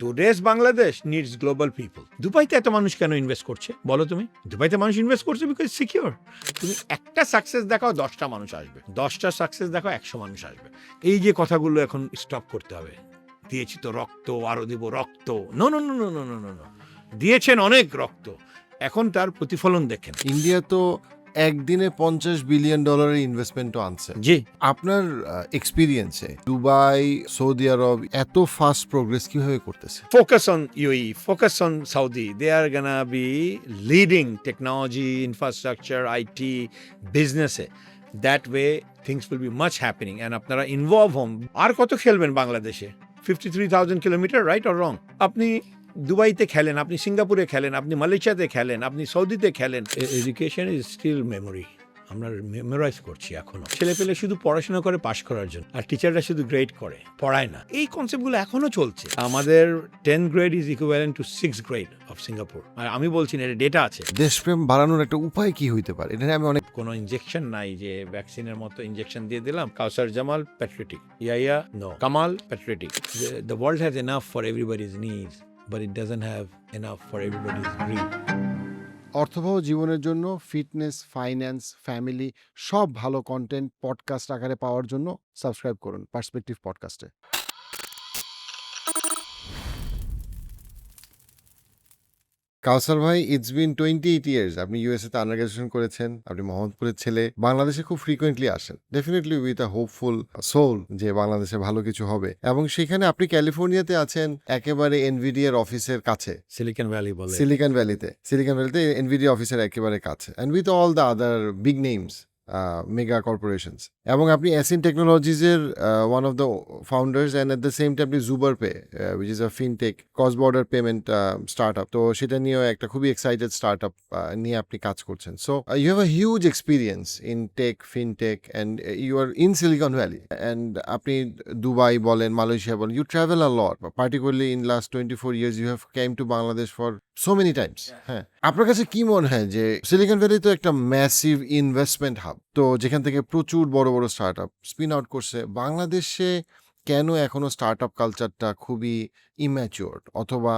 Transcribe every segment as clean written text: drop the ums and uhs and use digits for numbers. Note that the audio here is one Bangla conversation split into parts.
Today's Bangladesh needs global people. দুবাইতে এত মানুষ কেন ইনভেস্ট করছে বলো তুমি? দুবাইতে মানুষ ইনভেস্ট করছে বিকজ সিকিউর। তুমি একটা সাকসেস দেখাও 10টা মানুষ আসবে, 10টা সাকসেস দেখাও 100 মানুষ আসবে। এই যে কথাগুলো এখন স্টপ করতে হবে। দিয়েছি তো রক্ত, আরো দিব রক্ত। No no no no no no no no, দিয়েছেন অনেক রক্ত, এখন তার প্রতিফলন দেখেন। ইন্ডিয়া তো একদিনে $50 বিলিয়ন ইনভেস্টমেন্টও আনছে। জি, আপনার এক্সপিরিয়েন্সে দুবাই, সৌদি আরব এত ফাস্ট প্রোগ্রেস কিভাবে করতেছে? focus on UAE, focus on Saudi. They are gonna be leading technology, infrastructure, IT, business. That way, things will be much happening. And আপনারা involve হন। আর কত খেলবেন বাংলাদেশে? 53,000 কিলোমিটার, রাইট অর রং? আপনি দুবাইতে খেলেন, আপনি সিঙ্গাপুরে খেলেন, আপনি মালয়েশিয়াতে খেলেন, আপনি সৌদিতে খেলেন। Education is still memory. আমরা মেমোরাইজ করছি এখনো। ছেলে পেলে শুধু পড়াশোনা করে পাশ করার জন্য, আর টিচাররা শুধু গ্রেড করে, পড়ায় না। এই কনসেপ্টগুলো এখনো চলছে। আমাদের 10th grade is equivalent to 6th grade of Singapore. আর আমি বলছি না, এটা ডেটা আছে। দেশপ্রেম বাড়ানোর একটা উপায় কি হইতে পারে? এটা নিয়ে আমি অনেক কোনো ইনজেকশন নাই যে ভ্যাকসিনের মতো ইনজেকশন দিয়ে দিলাম। Kawsar Jamal patriotic, yeah yeah no, Kamal patriotic. The world has enough for everybody's needs, but it doesn't have enough for everybody's greed. অর্থবহ জীবনের জন্য ফিটনেস, ফাইন্যান্স, ফ্যামিলি সব ভালো কন্টেন্ট পডকাস্ট আকারে পাওয়ার জন্য সাবস্ক্রাইব করুন পার্সপেক্টিভ পডকাস্টে। কাউসার ভাই, ইটস বিন 28 ইয়ার্স। আপনি ইউএসএ তে আন্ডার গ্রাজুয়েশন করেছেন, আপনি মোহাম্মদপুরের ছেলে, বাংলাদেশে খুব ফ্রিকোয়েন্টলি আসেন, definitely with a hopeful soul যে বাংলাদেশে ভালো কিছু হবে। এবং সেখানে আপনি ক্যালিফোর্নিয়াতে আছেন, একেবারে এনভিডিআর অফিসের কাছে, সিলিকন ভ্যালি বলে। সিলিকন ভ্যালিতে এনভিডিআর অফিসের একেবারে কাছে, and with all the other big names, mega corporations. এবং আপনি অ্যাসিন টেকনোলজিজের one of the founders, and at the same time আপনি জুবার পে, which is a fintech cross border payment start up. তো সেটা নিয়েও একটা খুবই এক্সাইটেড স্টার্ট আপ নিয়ে আপনি কাজ করছেন। So you have a huge experience in tech, fintech, and you are in Silicon Valley. And আপনি দুবাই বলেন, মালয়েশিয়া বলেন, you travel a lot, particularly in last 24 years you have came to Bangladesh for so many times. হ্যাঁ, আপনার কাছে কি মনে হয় যে সিলিকন ভ্যালি তো একটা ম্যাসিভ ইনভেস্টমেন্ট হাব, তো যেখান থেকে প্রচুর বড় বড় স্টার্ট আপ স্পিন আউট করছে, বাংলাদেশে কেন এখনো স্টার্ট আপ কালচারটা খুবই ইম্যাচিওর? অথবা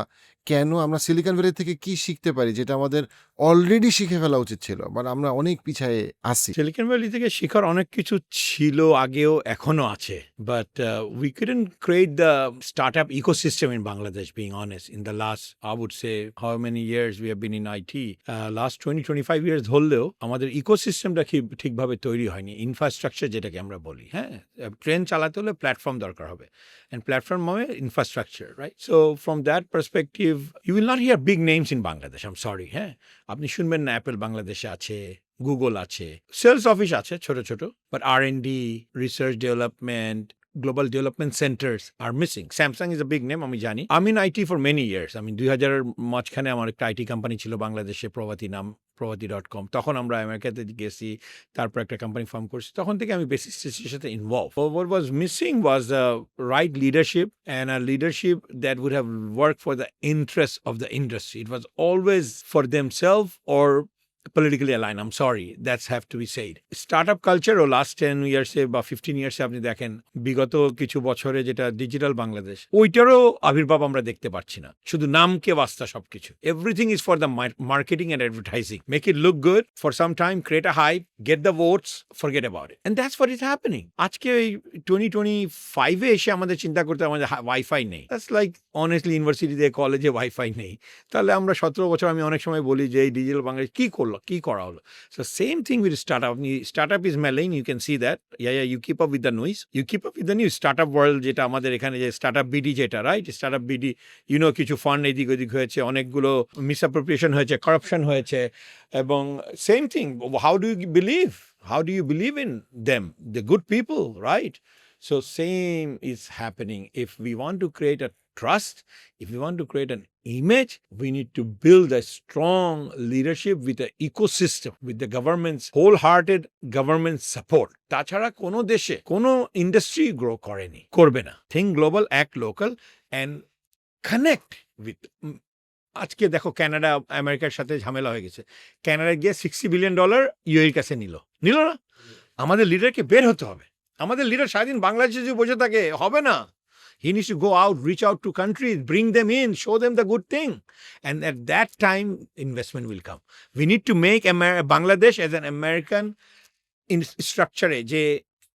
কেন আমরা সিলিকন ভ্যালি থেকে কি শিখতে পারি যেটা আমাদের অলরেডি শিখে ফেলা উচিত ছিল, বাট আমরা অনেক পিছায়ে আসি? সিলিকন ভ্যালি থেকে শেখার অনেক কিছু ছিল, আগেও এখনো আছে, but we couldn't create the startup ecosystem in Bangladesh, being honest, in the last I would say how many years we have been in IT. Last 20-25 years ধরলেও আমাদের ইকোসিস্টেমটা ঠিকভাবে তৈরি হয়নি। ইনফ্রাস্ট্রাকচার যেটাকে আমরা বলি, হ্যাঁ, ট্রেন চালাতে হলে প্ল্যাটফর্ম দরকার হবে, and platform মানে infrastructure, right? So from that perspective, you will not hear big names in Bangladesh. I'm sorry, হ্যাঁ, আপনি শুনবেন না অ্যাপল বাংলাদেশে আছে, গুগল আছে, সেলস অফিস আছে ছোট ছোট, but R&D, research development, global development centers are missing. Samsung is a big name, আমি জানি। I'm in IT for many years. আমি 2000-এর মাঝখানে আমার একটা আইটি কোম্পানি ছিল বাংলাদেশে, প্রভাতী নাম, প্রভাতী.com। তখন আমরা আমেরিকাতে গেছি, তারপর একটা কোম্পানি ফর্ম করছি। তখন থেকে আমি বেসিসের সাথে involve. What was missing was the right leadership, and a leadership that would have worked for the interests of the industry. It was always for themselves or politically aligned. I'm sorry, that's have to be said. Startup culture ও last 10 years বা 15 years আপনি দেখেন, বিগত কিছু বছরে যেটা ডিজিটাল বাংলাদেশ, ওইটারও আবির্ভাব আমরা দেখতে পাচ্ছি না। শুধু নামকে বাস্তা সবকিছু। Everything is for the marketing and advertising. Make it look good for some time, create a hype, get the votes, forget about it. And that's what is happening. আজকে 2025-এ এসে আমাদের চিন্তা করতে আমাদের ওয়াইফাই নেই। That's like honestly ইউনিভার্সিটিতে, কলেজে ওয়াইফাই নেই। তাহলে আমরা 17 বছর, আমি অনেক সময় বলি যে এই ডিজিটাল বাংলাদেশ কি করলো, কি করা হলো? So same thing with startup. Startup is malign, you can see that. Yeah, you keep up with the noise. You keep up with the news. Startup world যেটা আমাদের এখানে, যে startup BD যেটা, right? Startup BD, কিছু ফান্ড এদিক ওদিক হয়েছে, অনেকগুলো মিসঅ্যাপ্রোপ্রিয়েশন হয়েছে, কারাপশন হয়েছে, এবং same thing, how do you believe in them, the good people, right? So same is happening. If we want to create a trust, if we want to create an image, we need to build a strong leadership with an ecosystem, with the government's wholehearted government support. তাছাড়া কোনো দেশে কোনো ইন্ডাস্ট্রি গ্রো করবে না। Think global, act local, and connect with আজকে দেখো কানাডা আমেরিকার সাথে ঝামেলা হয়ে গেছে, কানাডা গিয়ে $60 বিলিয়ন ইউএর কাছে নিল না? আমাদের লিডারকে বের হতে হবে। আমাদের লিডার সারাদিন বাংলাদেশে যে বসে থাকে হবে না, He needs to go out, reach out to countries, bring them in, show them the good thing. And at that time, investment will come. We need to make Bangladesh as an American স্ট্রাকচারে যে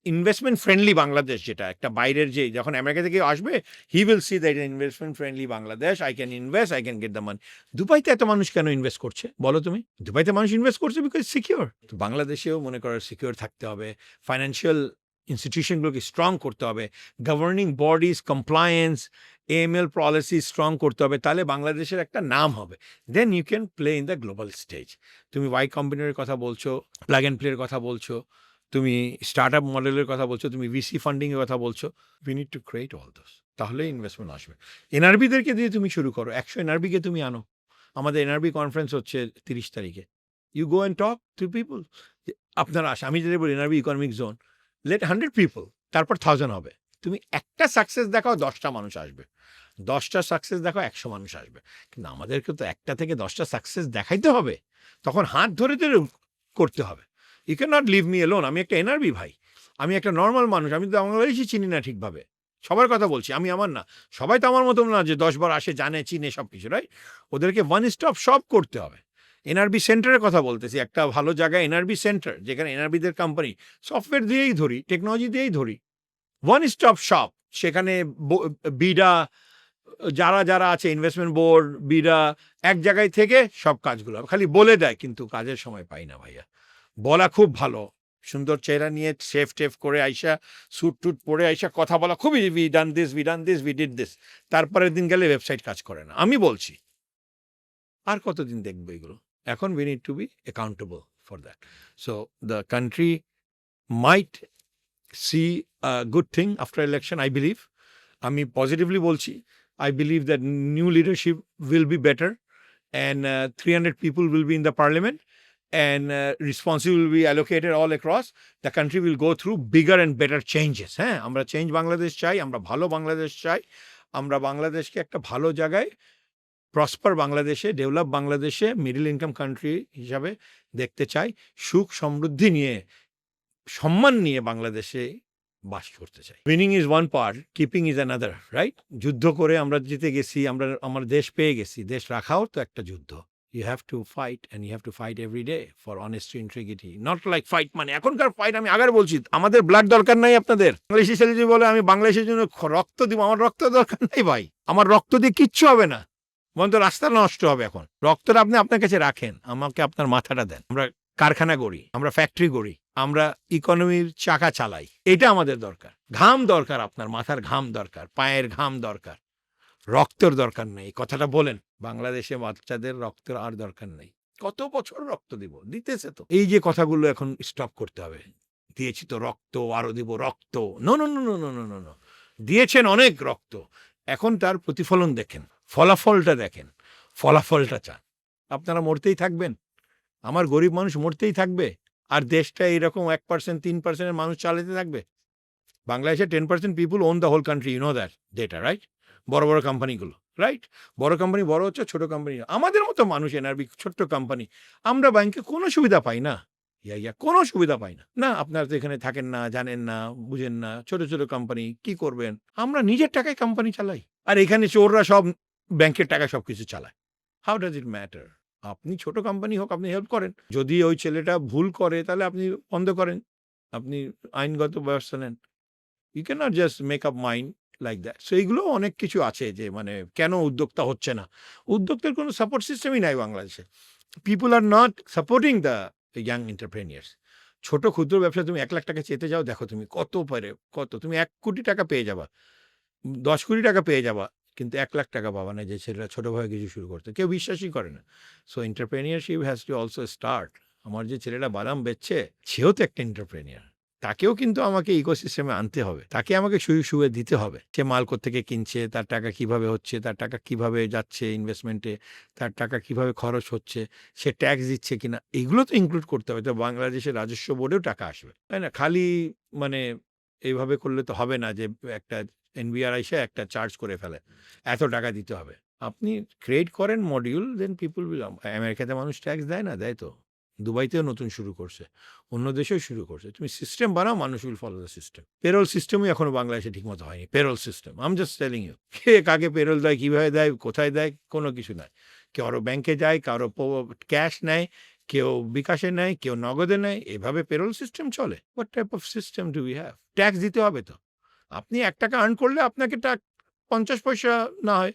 ইনভেস্টমেন্ট ফ্রেন্ডলি বাংলাদেশ, যেটা একটা বাইরের যে যখন আমেরিকা থেকে আসবে, he will see that investment friendly Bangladesh, I can invest, I can get the money. দুবাইতে এত মানুষ কেন ইনভেস্ট করছে বলো তুমি? দুবাইতে মানুষ ইনভেস্ট করছে বিকজ সিকিউর। তো বাংলাদেশেও মনে করো সিকিউর থাকতে হবে, ফাইন্যান্সিয়াল ইনস্টিটিউশনগুলোকে স্ট্রং করতে হবে, governing bodies compliance AML policy strong করতে হবে, তাহলে বাংলাদেশের একটা নাম হবে। Then you can play in the global stage. তুমি ওয়াই কম্বিনারের কথা বলছো, প্লাগ অ্যান্ড প্লের কথা বলছো, তুমি স্টার্ট আপ মডেলের কথা বলছো, তুমি ভিসি ফান্ডিংয়ের কথা বলছো। We need to create all দোস, তাহলে ইনভেস্টমেন্ট আসবে। এনআরবিদেরকে দিয়ে তুমি শুরু করো, 100 এনআরবিকে তুমি আনো। আমাদের এনআরবি কনফারেন্স হচ্ছে 30 তারিখে। You go and talk to people, আপনারা আসে, আমি যেটা বলি NRB economic zone, let 100 people, তারপর 1000 হবে। তুমি একটা সাকসেস দেখাও, 10টা মানুষ আসবে। 10টা সাকসেস দেখাও, 100 মানুষ আসবে। কিন্তু আমাদেরকে তো একটা থেকে 10টা সাকসেস দেখাইতে হবে, তখন হাত ধরে ধরে করতে হবে। You can not leave me alone. আমি একটা এনআরবি ভাই, আমি একটা নর্মাল মানুষ, আমি তো বাংলাদেশই চিনি না ঠিকভাবে। সবার কথা বলছি, আমি আমার না, সবাই তো আমার মতো না যে 10 বার আসে, জানে, চিনে সব কিছু, রাইট? ওদেরকে ওয়ান স্টপ সব করতে হবে। এনআরবি সেন্টারের কথা বলতেছি, একটা ভালো জায়গায় এনআরবি সেন্টার, যেখানে এনআরবিদের কোম্পানি, সফটওয়্যার দিয়েই ধরি, টেকনোলজি দিয়েই ধরি, ওয়ান স্টপ শপ। সেখানে বিডা যারা যারা আছে, ইনভেস্টমেন্ট বোর্ড, বিডা, এক জায়গায় থেকে সব কাজগুলো খালি বলে দেয়, কিন্তু কাজের সময় পাই না ভাইয়া। বলা খুব ভালো, সুন্দর চেহারা নিয়ে সেফ টেফ করে আইসা, স্যুট টুট পরে আইসা কথা বলা খুবই, we done this, we done this, we did this, তারপরের দিন গেলে ওয়েবসাইট কাজ করে না। আমি বলছি আর কতদিন দেখবো এগুলো? এখন we need to be accountable for that. So the country might see a good thing after election, I believe. আমি পজিটিভলি বলছি, I believe that new leadership will be better, and 300 people will be in the parliament, and responsibility will be allocated all across. The country will go through bigger and better changes. হ্যাঁ, আমরা চেঞ্জ বাংলাদেশ চাই, আমরা ভালো বাংলাদেশ চাই, আমরা বাংলাদেশকে একটা ভালো জায়গায়, প্রসপার বাংলাদেশে, ডেভেলপ বাংলাদেশে, মিডল ইনকাম কান্ট্রি হিসাবে দেখতে চাই। সুখ সমৃদ্ধি নিয়ে, সম্মান নিয়ে বাংলাদেশে বাস করতে চাই। Winning is one part, keeping is another, right? যুদ্ধ করে আমরা জিতে গেছি, আমরা আমার দেশ পেয়ে গেছি, দেশ রাখাও তো একটা যুদ্ধ। You have to fight, and you have to fight every day for honesty, integrity, not like fight মানে এখনকার ফাইট। আমি আগে বলছি, আমাদের ব্লাড দরকার নাই আপনাদের। বাংলাদেশি ছেলে যদি বলে আমি বাংলাদেশের জন্য রক্ত দিব, আমার রক্ত দরকার নাই ভাই। আমার রক্ত দিয়ে কিচ্ছু হবে না, বরঞ্চ রাস্তা নষ্ট হবে। এখন রক্তটা আপনি আপনার কাছে রাখেন, আমাকে আপনার মাথাটা দেন। আমরা কারখানা গড়ি, আমরা ফ্যাক্টরি গড়ি, আমরা ইকোনমির চাকা চালাই, এটা আমাদের দরকার। ঘাম দরকার, আপনার মাথার ঘাম দরকার, পায়ের ঘাম দরকার, রক্তের দরকার নেই। কথাটা বলেন, বাংলাদেশে বাচ্চাদের রক্তের আর দরকার নেই। কত বছর রক্ত দিব, দিতেছে তো। এই যে কথাগুলো এখন স্টপ করতে হবে। দিয়েছি তো রক্ত, আরো দিব রক্ত, no no no no no no no no. দিয়েছেন অনেক রক্ত, এখন তার প্রতিফলন দেখেন, ফলাফলটা দেখেন, ফলাফলটা চান। আপনারা মরতেই থাকবেন, আমার গরিব মানুষ মরতেই থাকবে, আর দেশটা এইরকম 1%, 3% মানুষ চালাতে থাকবে। বাংলাদেশে 10% people own the whole country, you know that data, right? বড় বড় কোম্পানিগুলো, রাইট? বড় কোম্পানি বড় হচ্ছে, ছোট কোম্পানি আমাদের মতো মানুষ, এনআরবি ছোট্ট কোম্পানি, আমরা ব্যাংকে কোনো সুবিধা পাই না, কোনো সুবিধা পাই না। না, আপনারা তো এখানে থাকেন না, জানেন না, বুঝেন না, ছোট ছোট কোম্পানি কি করবেন? আমরা নিজের টাকায় কোম্পানি চালাই, আর এখানে চোররা সব ব্যাংকের টাকা সবকিছু চালায়। How does it matter? আপনি ছোট কোম্পানি হোক, আপনি হেল্প করেন। যদি ওই ছেলেটা ভুল করে, তাহলে আপনি বন্ধ করেন, আপনি আইনগত ব্যবস্থা নেন। You can not just make up mind like that. So এইগুলো অনেক কিছু আছে যে মানে কেন উদ্যোক্তা হচ্ছে না। উদ্যোক্তার কোনো সাপোর্ট সিস্টেমই নাই বাংলাদেশে। People are not supporting the young entrepreneurs. ছোট ক্ষুদ্র ব্যবসা, তুমি 1 লাখ টাকা চেতে যাও, দেখো তুমি কত পারে, কত তুমি 1 কোটি টাকা পেয়ে যাবা, 10 কোটি টাকা পেয়ে যাবা, কিন্তু 1 লাখ টাকা পাবা না, যে ছেলেরা ছোটোভাবে কিছু শুরু করতে, কেউ বিশ্বাসই করে না। So entrepreneurship has to also start. আমার যে ছেলেটা বাদাম বেচছে, সেও তো একটা এন্টারপ্রেনিয়ার, তাকেও কিন্তু আমাকে ইকোসিস্টেমে আনতে হবে, তাকে আমাকে শুয়ে দিতে হবে। সে মাল কোত্থেকে কিনছে, তার টাকা কিভাবে হচ্ছে, তার টাকা কিভাবে যাচ্ছে ইনভেস্টমেন্টে, তার টাকা কিভাবে খরচ হচ্ছে, সে ট্যাক্স দিচ্ছে কিনা, এগুলো তো ইনক্লুড করতে হবে। তো বাংলাদেশের রাজস্ব বোর্ডেও টাকা আসবে, তাই না? খালি মানে এইভাবে করলে তো হবে না যে একটা এনবিআর এসে একটা চার্জ করে ফেলে, এত টাকা দিতে হবে। আপনি ক্রিয়েট করেন মডিউল, দেন পিপুল উইল। আমেরিকাতে মানুষ ট্যাক্স দেয় না? দেয় তো। দুবাইতেও নতুন শুরু করছে, অন্য দেশেও শুরু করছে। তুমি সিস্টেম বানাও, মানুষ will follow the system. Payroll সিস্টেমই এখনো বাংলাদেশে ঠিকমতো হয়নি। Payroll system, I am just telling you, কে কাকে পেরোল দেয়, কীভাবে দেয়, কোথায় দেয়, কোনো কিছু নাই। কারো ব্যাংকে যায়, কারো ক্যাশ নেয়, কেউ বিকাশে নেয়, কেউ নগদে নেয়, এভাবে পেরোল সিস্টেম চলে। What type of system do we have? Tax দিতে হবে তো। আপনি ১ টাকা আর্ন করলে আপনাকে ৫০ পয়সা না হয়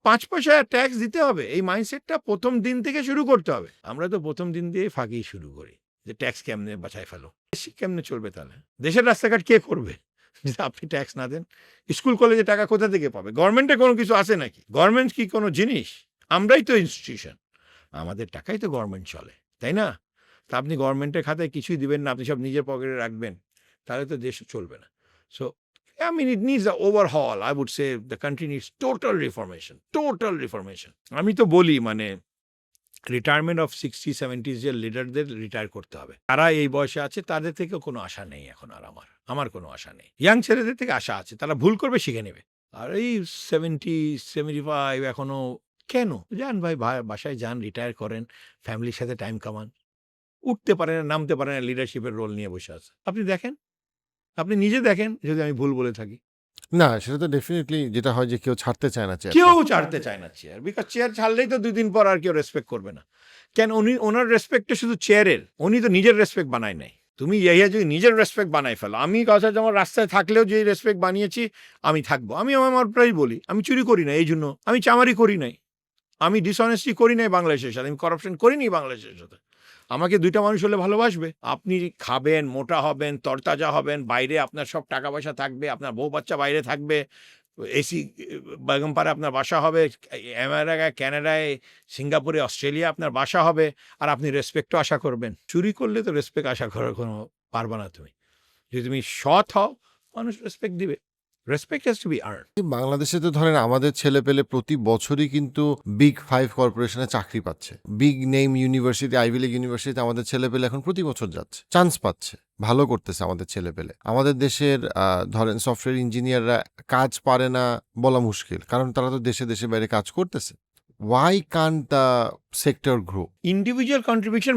৫ পয়সা ট্যাক্স দিতে হবে। এই মাইন্ডসেটটা ১ম দিন থেকে শুরু করতে হবে। আমরা তো ১ম দিন দিয়ে ফাঁকি শুরু করি যে ট্যাক্স কেমনে বাঁচায় ফেলো। দেশ কেমনে চলবে তাহলে? দেশের রাস্তাঘাট কে করবে যদি আপনি ট্যাক্স না দেন? স্কুল কলেজে টাকা কোথা থেকে পাবে? গভর্নমেন্টের কোনো কিছু আছে নাকি? গভর্নমেন্ট কি কোনো জিনিস? আমরাই তো ইনস্টিটিউশন। আমাদের টাকাই তো গভর্নমেন্ট চলে, তাই না? তা আপনি গভর্নমেন্টের খাতায় কিছুই দিবেন না, আপনি সব নিজের পকেটে রাখবেন, তাহলে তো দেশ চলবে না। So I mean, it needs an overhaul. I would say the country needs total reformation. Total reformation. আমি তো বলি মানে রিটায়ারমেন্ট অফ 60-70s যে লিডারদের রিটায়ার করতে হবে। তারা এই বয়সে আছে, তাদের থেকেও কোনো আশা নেই এখন আর আমার কোনো আশা নেই। ইয়াং ছেলেদের থেকে আশা আছে, তারা ভুল করবে শিখে নেবে। আর এই 70-75 এখনো কেন? যান ভাই, বাসায় যান, রিটায়ার করেন, ফ্যামিলির সাথে টাইম কামান। উঠতে পারে না, নামতে পারে না, লিডারশিপের রোল নিয়ে বসে আছে। আপনি দেখেন, আপনি নিজে দেখেন যদি আমি ভুল বলে থাকি। না, সেটা তো ডেফিনিটলি যেটা হয় যে কেউ ছাড়তে চায় না চেয়ারটা। কেউ ছাড়তে চায় না চেয়ার, বিকজ চেয়ার ছাড়লেই তো 2 দিন পর আর কেউ রেসপেক্ট করবে না। কেন? ওনার রেসপেক্টটা শুধু চেয়ারের, উনি তো নিজের রেসপেক্ট বানায় নাই। তুমি ইয়া যদি নিজের রেসপেক্ট বানাই ফেলো, আমি কথা যেমন রাস্তায় থাকলেও যে রেসপেক্ট বানিয়েছি আমি থাকবো। আমি আমার প্রায় বলি আমি চুরি করি না, এই জন্য আমি চামারি করি নাই, আমি ডিসঅনেস্টি করি নাই বাংলাদেশের সাথে, আমি করাপশন করিনি বাংলাদেশের সাথে। আমাকে 2টা মানুষ হলে ভালোবাসবে। আপনি খাবেন, মোটা হবেন, তরতাজা হবেন, বাইরে আপনার সব টাকা পয়সা থাকবে, আপনার বউ বাচ্চা বাইরে থাকবে, এসি বেগমপাড়ায় আপনার বাসা হবে, আমেরিকায়, কানাডায়, সিঙ্গাপুরে, অস্ট্রেলিয়া আপনার বাসা হবে, আর আপনি রেসপেক্টও আশা করবেন। চুরি করলে তো রেসপেক্ট আশা করার কোনো পারবা না তুমি। যদি তুমি সৎ হও, মানুষ রেসপেক্ট দিবে। Respect has to be earned. বাংলাদেশে তো ধরেন আমাদের ছেলেপেলে প্রতি বছরই কিন্তু বিগ 5 কর্পোরেশনে চাকরি পাচ্ছে। Big name university, Ivy League ইউনিভার্সিটিতে আমাদের ছেলেপেলে এখন প্রতি বছর যাচ্ছে, চান্স পাচ্ছে, ভালো করতেছে আমাদের ছেলেপেলে। আমাদের দেশের ধরেন সফটওয়্যার ইঞ্জিনিয়াররা কাজ পারে না বলা মুশকিল, কারণ তারা তো দেশে দেশে বাইরে কাজ করতেছে। Why can't the sector grow? Individual contribution,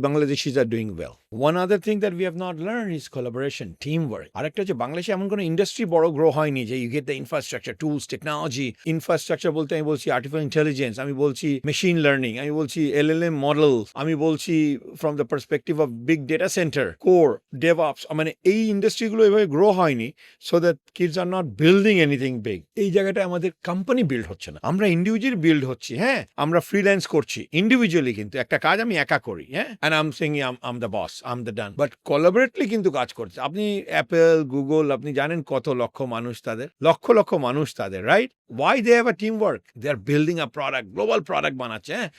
Bangladeshis are doing well. One other thing that we have not learned is collaboration, teamwork. আরেকটা হচ্ছে বাংলাদেশে এমন কোনো ইন্ডাস্ট্রি বড় গ্রো হয়নি যে you get the infrastructure, tools, technology. Infrastructure বলতে আমি বলছি আর্টিফিশিয়াল ইন্টেলিজেন্স, আমি বলছি মেশিন লার্নিং, আমি বলছি LLM মডেল, আমি বলছি from the perspective of big data center, core, DevOps. মানে এই ইন্ডাস্ট্রিগুলো এভাবে গ্রো হয়নি so that kids are not building anything big. এই জায়গাটায় আমাদের কোম্পানি বিল্ড হচ্ছে না, আমরা ইন্ডিভিজুয়াল বিল্ড হচ্ছি। হ্যাঁ, আমরা ফ্রিল্যান্স করছি ইন্ডিভিজুয়ালি, কিন্তু একটা কাজ আমি একা করি, হ্যাঁ, and I am saying am the boss, am the don, but collaboratively কিন্তু কাজ করছে। আপনি অ্যাপেল, গুগল, আপনি জানেন কত লক্ষ মানুষ তাদের, লক্ষ লক্ষ মানুষ তাদের, right? Why they have a teamwork? They are building a product, global product বানাচ্ছে, হ্যাঁ,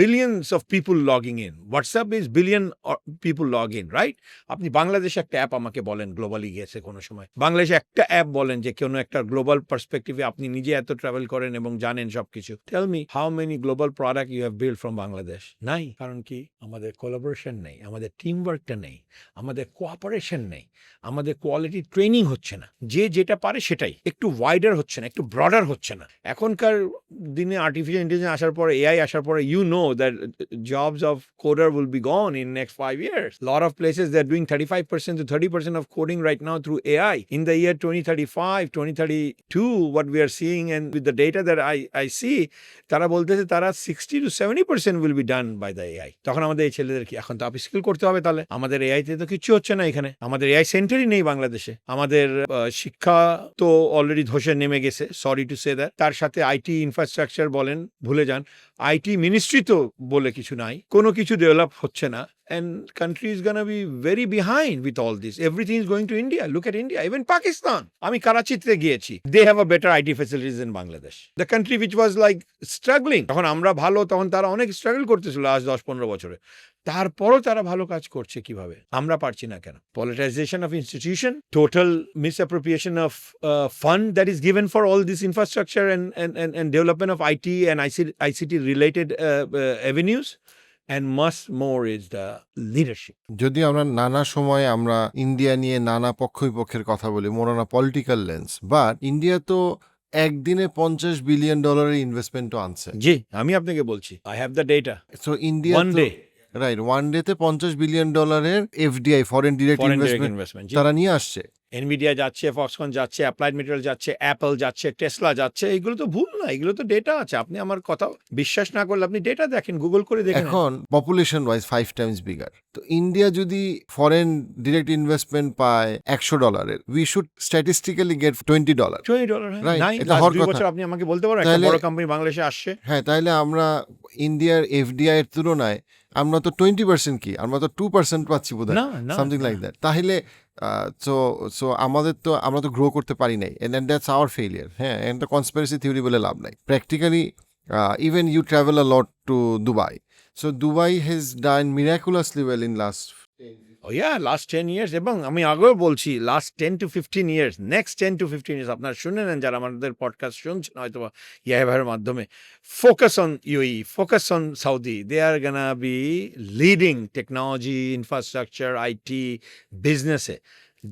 billions of people logging in. WhatsApp is billion people log in, right? আপনি বাংলাদেশে একটা অ্যাপ আমাকে বলেন গ্লোবালি গেছে কোনো সময়, বাংলাদেশে একটা অ্যাপ বলেন যে কোনো একটা গ্লোবাল পার্সপেক্টিভে আপনি নিজে এত ট্রাভেল করেন এবং জানেন সবকিছু। Tell me how many global product you have build from Bangladesh? নাই। কারণ কি? আমাদের কোলাবোরেশন নেই, আমাদের টিমওয়ার্কটা নেই, আমাদের কোঅপারেশন নেই, আমাদের কোয়ালিটি ট্রেনিং হচ্ছে না। যে যেটা পারে সেটাই, একটু ওয়াইডার হচ্ছে না, একটু ব্রডার হচ্ছে না। এখনকার দিনে আর্টিফিশিয়াল ইন্টেলিজেন্স আসার পরে, এআই আসার পরে, you know that jobs of coder will be gone in next 5 years. Lot of places they're doing 35% to 30% of coding right now through AI. In the year 2035, 2032, what we are seeing and with the data that I see, তারা বলতেছে তারা 60 to 70% will be done by the AI. তখন আমাদের এই ছেলেদের কি এখন তো আপস্কিল করতে হবে? তাহলে আমাদের এআই তে তো কিছু হচ্ছে না এখানে, আমাদের এআই সেন্টারই নেই বাংলাদেশে। আমাদের শিক্ষা তো অলরেডি ধসে নেমে গেছে, সরি টু সে দ্যাট। তার সাথে আইটি ইনফ্রাস্ট্রাকচার বলেন, ভুলে যান। আইটি মিনিস্ট্রি তো বলে কিছু নাই, কোনো কিছু ডেভেলপ হচ্ছে না। And country is gonna be very behind with all this. Everything is going to India. Look at India, even Pakistan. আমি কারাচিতে গিয়েছি, they have a better IT facilities than Bangladesh. The country which was like struggling, তখন আমরা ভালো, তখন তারা অনেক স্ট্রাগল করতেছিল আজ 10-15 বছরে। তারপরও তারা ভালো কাজ করছে, কিভাবে আমরা পারছি না কেন? Politicization of institution, total misappropriation of fund that is given for all this infrastructure and development of IT and ICT related avenues. And much more is the leadership. যদি আমরা নানা সময় আমরা ইন্ডিয়া নিয়ে নানা পক্ষের কথা বলি, মোরানা পলিটিক্যাল লেন্স, বাট ইন্ডিয়া তো একদিনে $50 বিলিয়ন ইনভেস্টমেন্টও আনছে। জি, আমি আপনাকে বলছি, I have the data. So India One day. Right, one ডেতে $50 billion FDI, foreign direct foreign direct investment investment. তারা নিয়ে আসছে। এনভিডিয়া যাচ্ছে, ফক্সকন যাচ্ছে, অ্যাপ্লাইড মেটেরিয়াল যাচ্ছে, অ্যাপল যাচ্ছে, টেসলা যাচ্ছে। এগুলো তো ভুল না, এগুলো তো ডেটা আছে। আপনি আমার কথা বিশ্বাস না করলে আপনি ডেটা দেখেন, গুগল করে দেখেন। এখন পপুলেশন ওয়াইজ 5 টাইমস বিগার। তো ইন্ডিয়া যদি ফরেন ডিরেক্ট ইনভেস্টমেন্ট পায় $100, we should statistically get $20। $20 Right, নাই, এটা লাস্ট হওয়ার 2 কথা। বছর আপনি আমাকে বলতে পারেন একটা তাহলে- বড় কোম্পানি বাংলাদেশে আসছে? হ্যাঁ, তাহলে আমরা ইন্ডিয়ার এফডিআই এর তুলনায় আমরা তো 20% কি, আমরা তো 2% পাচ্ছি বোধহয়, না, না, সামথিং না। Like that. তাহলে সো সো আমরা তো গ্রো করতে পারি নাই, এন্ড দ্যাটস আওয়ার ফেলিয়ার। হ্যাঁ, এটা কনস্পিরেসি থিওরি বলে লাভ নাই। Practically even you travel a lot to Dubai, so Dubai has done miraculously well in last. Oh yeah, last 10 years, এবং আমি আগেও বলছি last 10 to 15 years, next 10 to 15 years আপনারা শুনে নেন যারা আমাদের পডকাস্ট শুনছেন হয়তো ইয়াহিয়া ভাইয়ের মাধ্যমে, focus on UAE, focus on Saudi. They are gonna be leading technology, infrastructure, IT, business.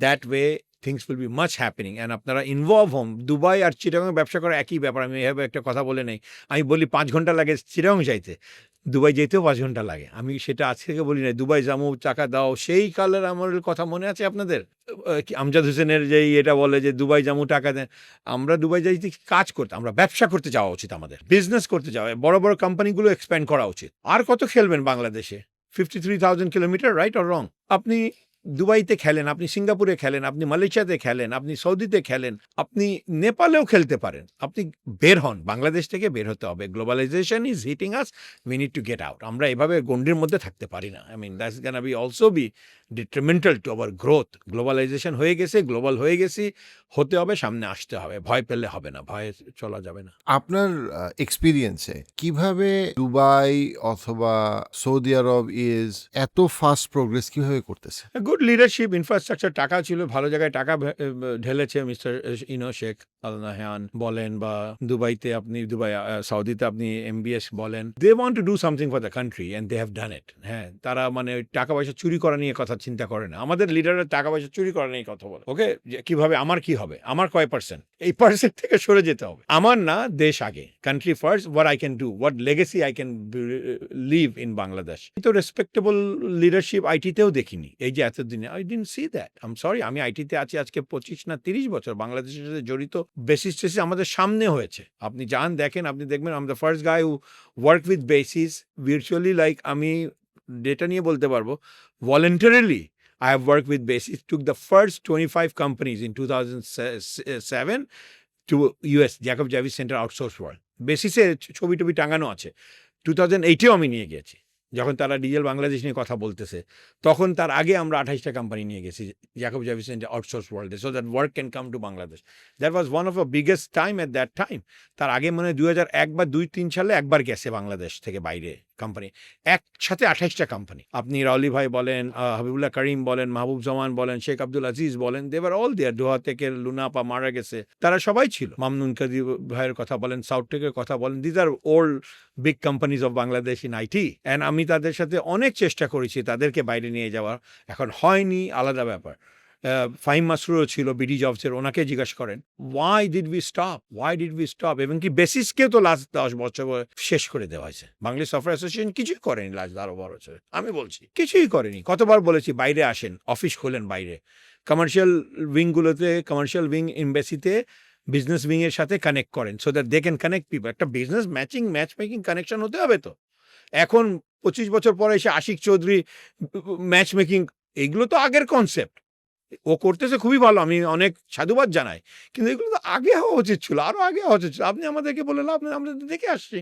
That way things will be much happening and আপনারা ইনভলভ হন। দুবাই আর চিটাগং ব্যবসা করা একই ব্যাপার। আমি এভাবে একটা কথা বলে নেই, আমি বলি 5 ঘন্টা লাগে চিটাগং যাইতে, দুবাই যেতেও 5 ঘন্টা লাগে। আমি সেটা আজ থেকে বলি না, দুবাই যাবো টাকা দাও, সেই কালের আমার কথা মনে আছে আপনাদের? কি আমজাদ হোসেনের যে এটা বলে যে দুবাই যাবো টাকা দেন। আমরা দুবাই যাইতে কাজ করতে, আমরা ব্যবসা করতে যাওয়া উচিত, আমাদের বিজনেস করতে যাওয়া, বড় বড় কোম্পানিগুলো এক্সপ্যান্ড করা উচিত। আর কত খেলবেন বাংলাদেশে? 53,000 কিলোমিটার, রাইট অর রং? আপনি দুবাইতে খেলেন, আপনি সিঙ্গাপুরে খেলেন, আপনি মালয়েশিয়াতে খেলেন, আপনি সৌদিতে খেলেন, আপনি নেপালেও খেলতে পারেন। আপনি বের হন, বাংলাদেশ থেকে বের হতে হবে। Globalization is hitting us, we need to get out. আমরা এভাবে গণ্ডির মধ্যে থাকতে পারি না। I mean that's gonna be also be detrimental to our growth. Globalization হয়ে গেছে, গ্লোবাল হয়ে গেছি, হতে হবে, সামনে আসতে হবে। ভয় পেলে হবে না, ভয়ে চলা যাবে না। আপনার এক্সপিরিয়েন্সে কিভাবে দুবাই অথবা সৌদি আরব ইজ এত ফাস্ট প্রোগ্রেস কিভাবে করতেছে? গুড লিডারশিপ, ইনফ্রাস্ট্রাকচার, টাকা ছিল, ভালো জায়গায় টাকা ঢেলেছে মিস্টার শেখ আল নাহয়ান বলেন, বা দুবাইতে আপনি সৌদিতে আপনি MBS বলেন। They want to do something for the country and they have done it. হ্যাঁ, তারা মানে টাকা পয়সা চুরি করা নিয়ে কথা চিন্তা করে না। আমাদের লিডাররা টাকা পয়সা চুরি করা নিয়ে কথা বলে। ওকে, কিভাবে, আমার কি হবে, আমার কয় পার্সেন্ট, এই পার্সেন্ট থেকে সরে যেতে হবে। আমার না, দেশ আগে, country first, what I can do, what legacy I can live in Bangladesh. তো রেসপেক্টেবল লিডারশিপ আইটিতেও দেখিনি এই যে এতদিনে। I didn't see that. I am sorry, আমি আইটিতে আছি আজকে 25 না 30 বছর, বাংলাদেশের সাথে জড়িত বেসিস টেসিস আমাদের সামনে হয়েছে। আপনি যান দেখেন, আপনি দেখবেন I am the first guy who work with BASIS virtually, like আমি ডেটা নিয়ে বলতে পারবো, voluntarily I have worked with Basis, took the first 25 companies in 2007 to US, Jacob Jarvis Center Outsource World. বেসিসে ছবি টবি টাঙানো আছে। 2008-এও আমি নিয়ে গেছি, যখন তারা ডিজেল বাংলাদেশ নিয়ে কথা বলতেছে। তখন তার আগে আমরা 28টা কোম্পানি নিয়ে গেছি জ্যাকব জার্ভিস সেন্টার আউটসোর্স ওয়ার্ল্ডে, so that work can come to Bangladesh. That was one of the biggest time at that time. তার আগে মানে 2001 বা 2003 সালে একবার গেছে বাংলাদেশ থেকে বাইরে কোম্পানি, একসাথে 28টা কোম্পানি। আপনি রাউলি ভাই বলেন, হাবিবুল্লাহ করিম বলেন, মাহবুব জামান বলেন, শেখ আব্দুল আজিজ বলেন, দেবার অল দেয়ার। দোহা থেকে লুনাপা মারা গেছে, তারা সবাই ছিল। মামনুন কাদি ভাইয়ের কথা বলেন, সাউথটেকের কথা বলেন, these are old big companies of Bangladesh in IT. And আমি তাদের সাথে অনেক চেষ্টা করেছি তাদেরকে বাইরে নিয়ে যাওয়ার, এখন হয়নি, আলাদা ব্যাপার। ফাহিম মাসরুরও ছিল বিডি জবসের, ওনাকে জিজ্ঞাসা করেন ওয়াই ডিড উই স্টপ, এবং কি বেসিসকেও তো লাস্ট 10 বছর শেষ করে দেওয়া হয়েছে। বাংলাদেশ সফটওয়্যার অ্যাসোসিয়েশন কিছুই করেনি লাস্ট 12 বছর, আমি বলছি কিছুই করেনি। কতবার বলেছি বাইরে আসেন, অফিস খোলেন বাইরে, কমার্শিয়াল উইংগুলোতে, কমার্শিয়াল উইং এমবেসিতে বিজনেস উইংয়ের সাথে কানেক্ট করেন, so that they can connect people. একটা বিজনেস ম্যাচ মেকিং কানেকশন হতে হবে। তো এখন 25 বছর পরে এসে আশিক চৌধুরী ম্যাচ মেকিং, এগুলো তো আগের কনসেপ্ট। ও করতেছে খুবই ভালো, আমি অনেক সাধুবাদ জানাই, কিন্তু এগুলো তো আগে হওয়া উচিত ছিল, আরো আগে হওয়া উচিত ছিল। আপনি আমাদেরকে বলে লাভ নেই, আমরা দেখে আসছি।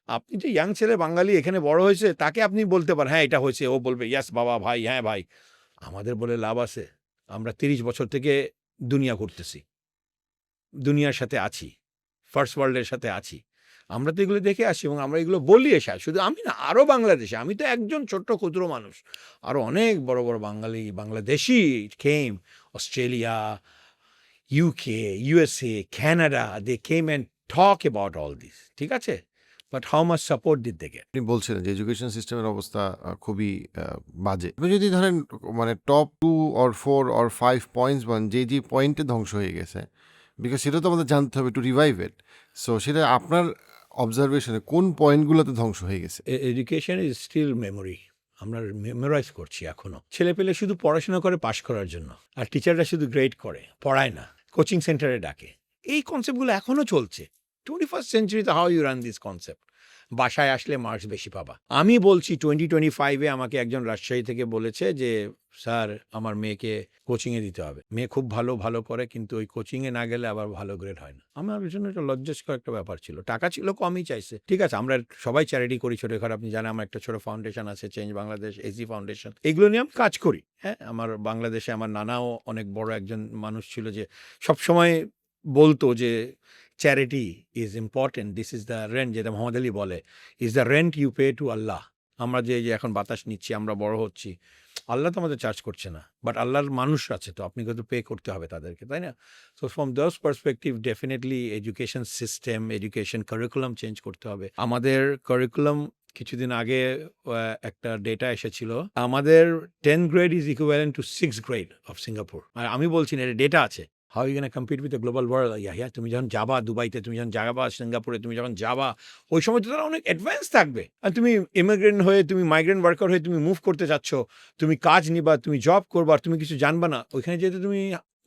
আপনি যে ইয়াং ছেলে বাঙালি এখানে বড় হয়েছে, তাকে আপনি বলতে পারেন হ্যাঁ এটা হয়েছে, ও বলবে ইয়াস বাবা ভাই, হ্যাঁ ভাই। আমাদের বলে লাভ আছে? আমরা 30 বছর থেকে দুনিয়া করতেছি, দুনিয়ার সাথে আছি, ফার্স্ট ওয়ার্ল্ডের সাথে আছি। আমরা তো এগুলো দেখে আসি এবং আমরা এগুলো বলি এসে। শুধু আমি না, আরও বাংলাদেশে, আমি তো একজন ছোট্ট ক্ষুদ্র মানুষ, আরও অনেক বড় বড় বাংলাদেশি কেম, Australia, UK, USA, Canada, they came and talk about all this, ঠিক আছে? But how much support did they get? আপনি বলছিলেন যে এডুকেশন সিস্টেমের অবস্থা খুবই বাজে। আপনি যদি ধরেন মানে টপ 2 or 4 or 5 পয়েন্টস বলেন যে পয়েন্টে ধ্বংস হয়ে গেছে, বিকজ সেটা তো আমাদের জানতে হবে টু রিভাইভ ইট। সো সেটা আপনার অবজারভেশনে কোন পয়েন্টগুলোতে ধ্বংস হয়ে গেছে? Education is still memory. আমরা মেমোরাইজ করছি এখনো। ছেলেপেলে শুধু পড়াশোনা করে পাশ করার জন্য, আর টিচাররা শুধু গ্রেড করে, পড়ায় না, কোচিং সেন্টারে ডাকে। এই কনসেপ্টগুলো এখনো চলছে। 21st সেঞ্চুরিতে how you run this concept? বাসায় আসলে মার্কস বেশি পাবা। আমি বলছি 2025-এ আমাকে একজন রাজশাহী থেকে বলেছে যে, স্যার আমার মেয়েকে কোচিংয়ে দিতে হবে। মেয়ে খুব ভালো পড়ে, কিন্তু ওই কোচিংয়ে না গেলে আবার ভালো গ্রেড হয় না। আমার জন্য একটা লজ্জাস্কর একটা ব্যাপার ছিল। টাকা ছিল, কমই চাইছে। ঠিক আছে, আমরা সবাই চ্যারিটি করি ছোটখাটো। আপনি জানেন আমার একটা ছোট ফাউন্ডেশন আছে, চেঞ্জ বাংলাদেশ, এজি ফাউন্ডেশন। এগুলো নিয়ে আমি কাজ করি। হ্যাঁ, আমার বাংলাদেশে আমার নানাও অনেক বড় একজন মানুষ ছিল যে সবসময় বলতো যে charity is important, this is the rent, যেটা মোহাম্মদ আলী বলে, is the rent you pay to আল্লাহ। আমরা যে এখন বাতাস নিচ্ছি, আমরা বড় হচ্ছি, আল্লাহ তো আমাদের চার্জ করছে না, বাট আল্লাহর মানুষ আছে, তো আপনি কিন্তু পে করতে হবে তাদেরকে, তাই না? So from those perspective definitely education system, education curriculum change করতে হবে। আমাদের কারিকুলাম কিছুদিন আগে একটা ডেটা এসেছিল, আমাদের 10th grade is equivalent to 6th grade of Singapore. আর আমি বলছি না, এটা ডেটা আছে। How you can compete with the global world? Yeah, তুমি যখন যাবা দুবাইতে, তুমি যখন যাবা সিঙ্গাপুরে, তুমি যখন যাবা, ওই সময় তো তারা অনেক অ্যাডভান্স থাকবে। আর তুমি ইমিগ্রেন্ট হয়ে, তুমি মাইগ্রেন্ট ওয়ার্কার হয়ে তুমি মুভ করতে যাচ্ছ, তুমি কাজ নিবা, তুমি জব করবা, আর তুমি কিছু জানবা না। ওইখানে যেতে তুমি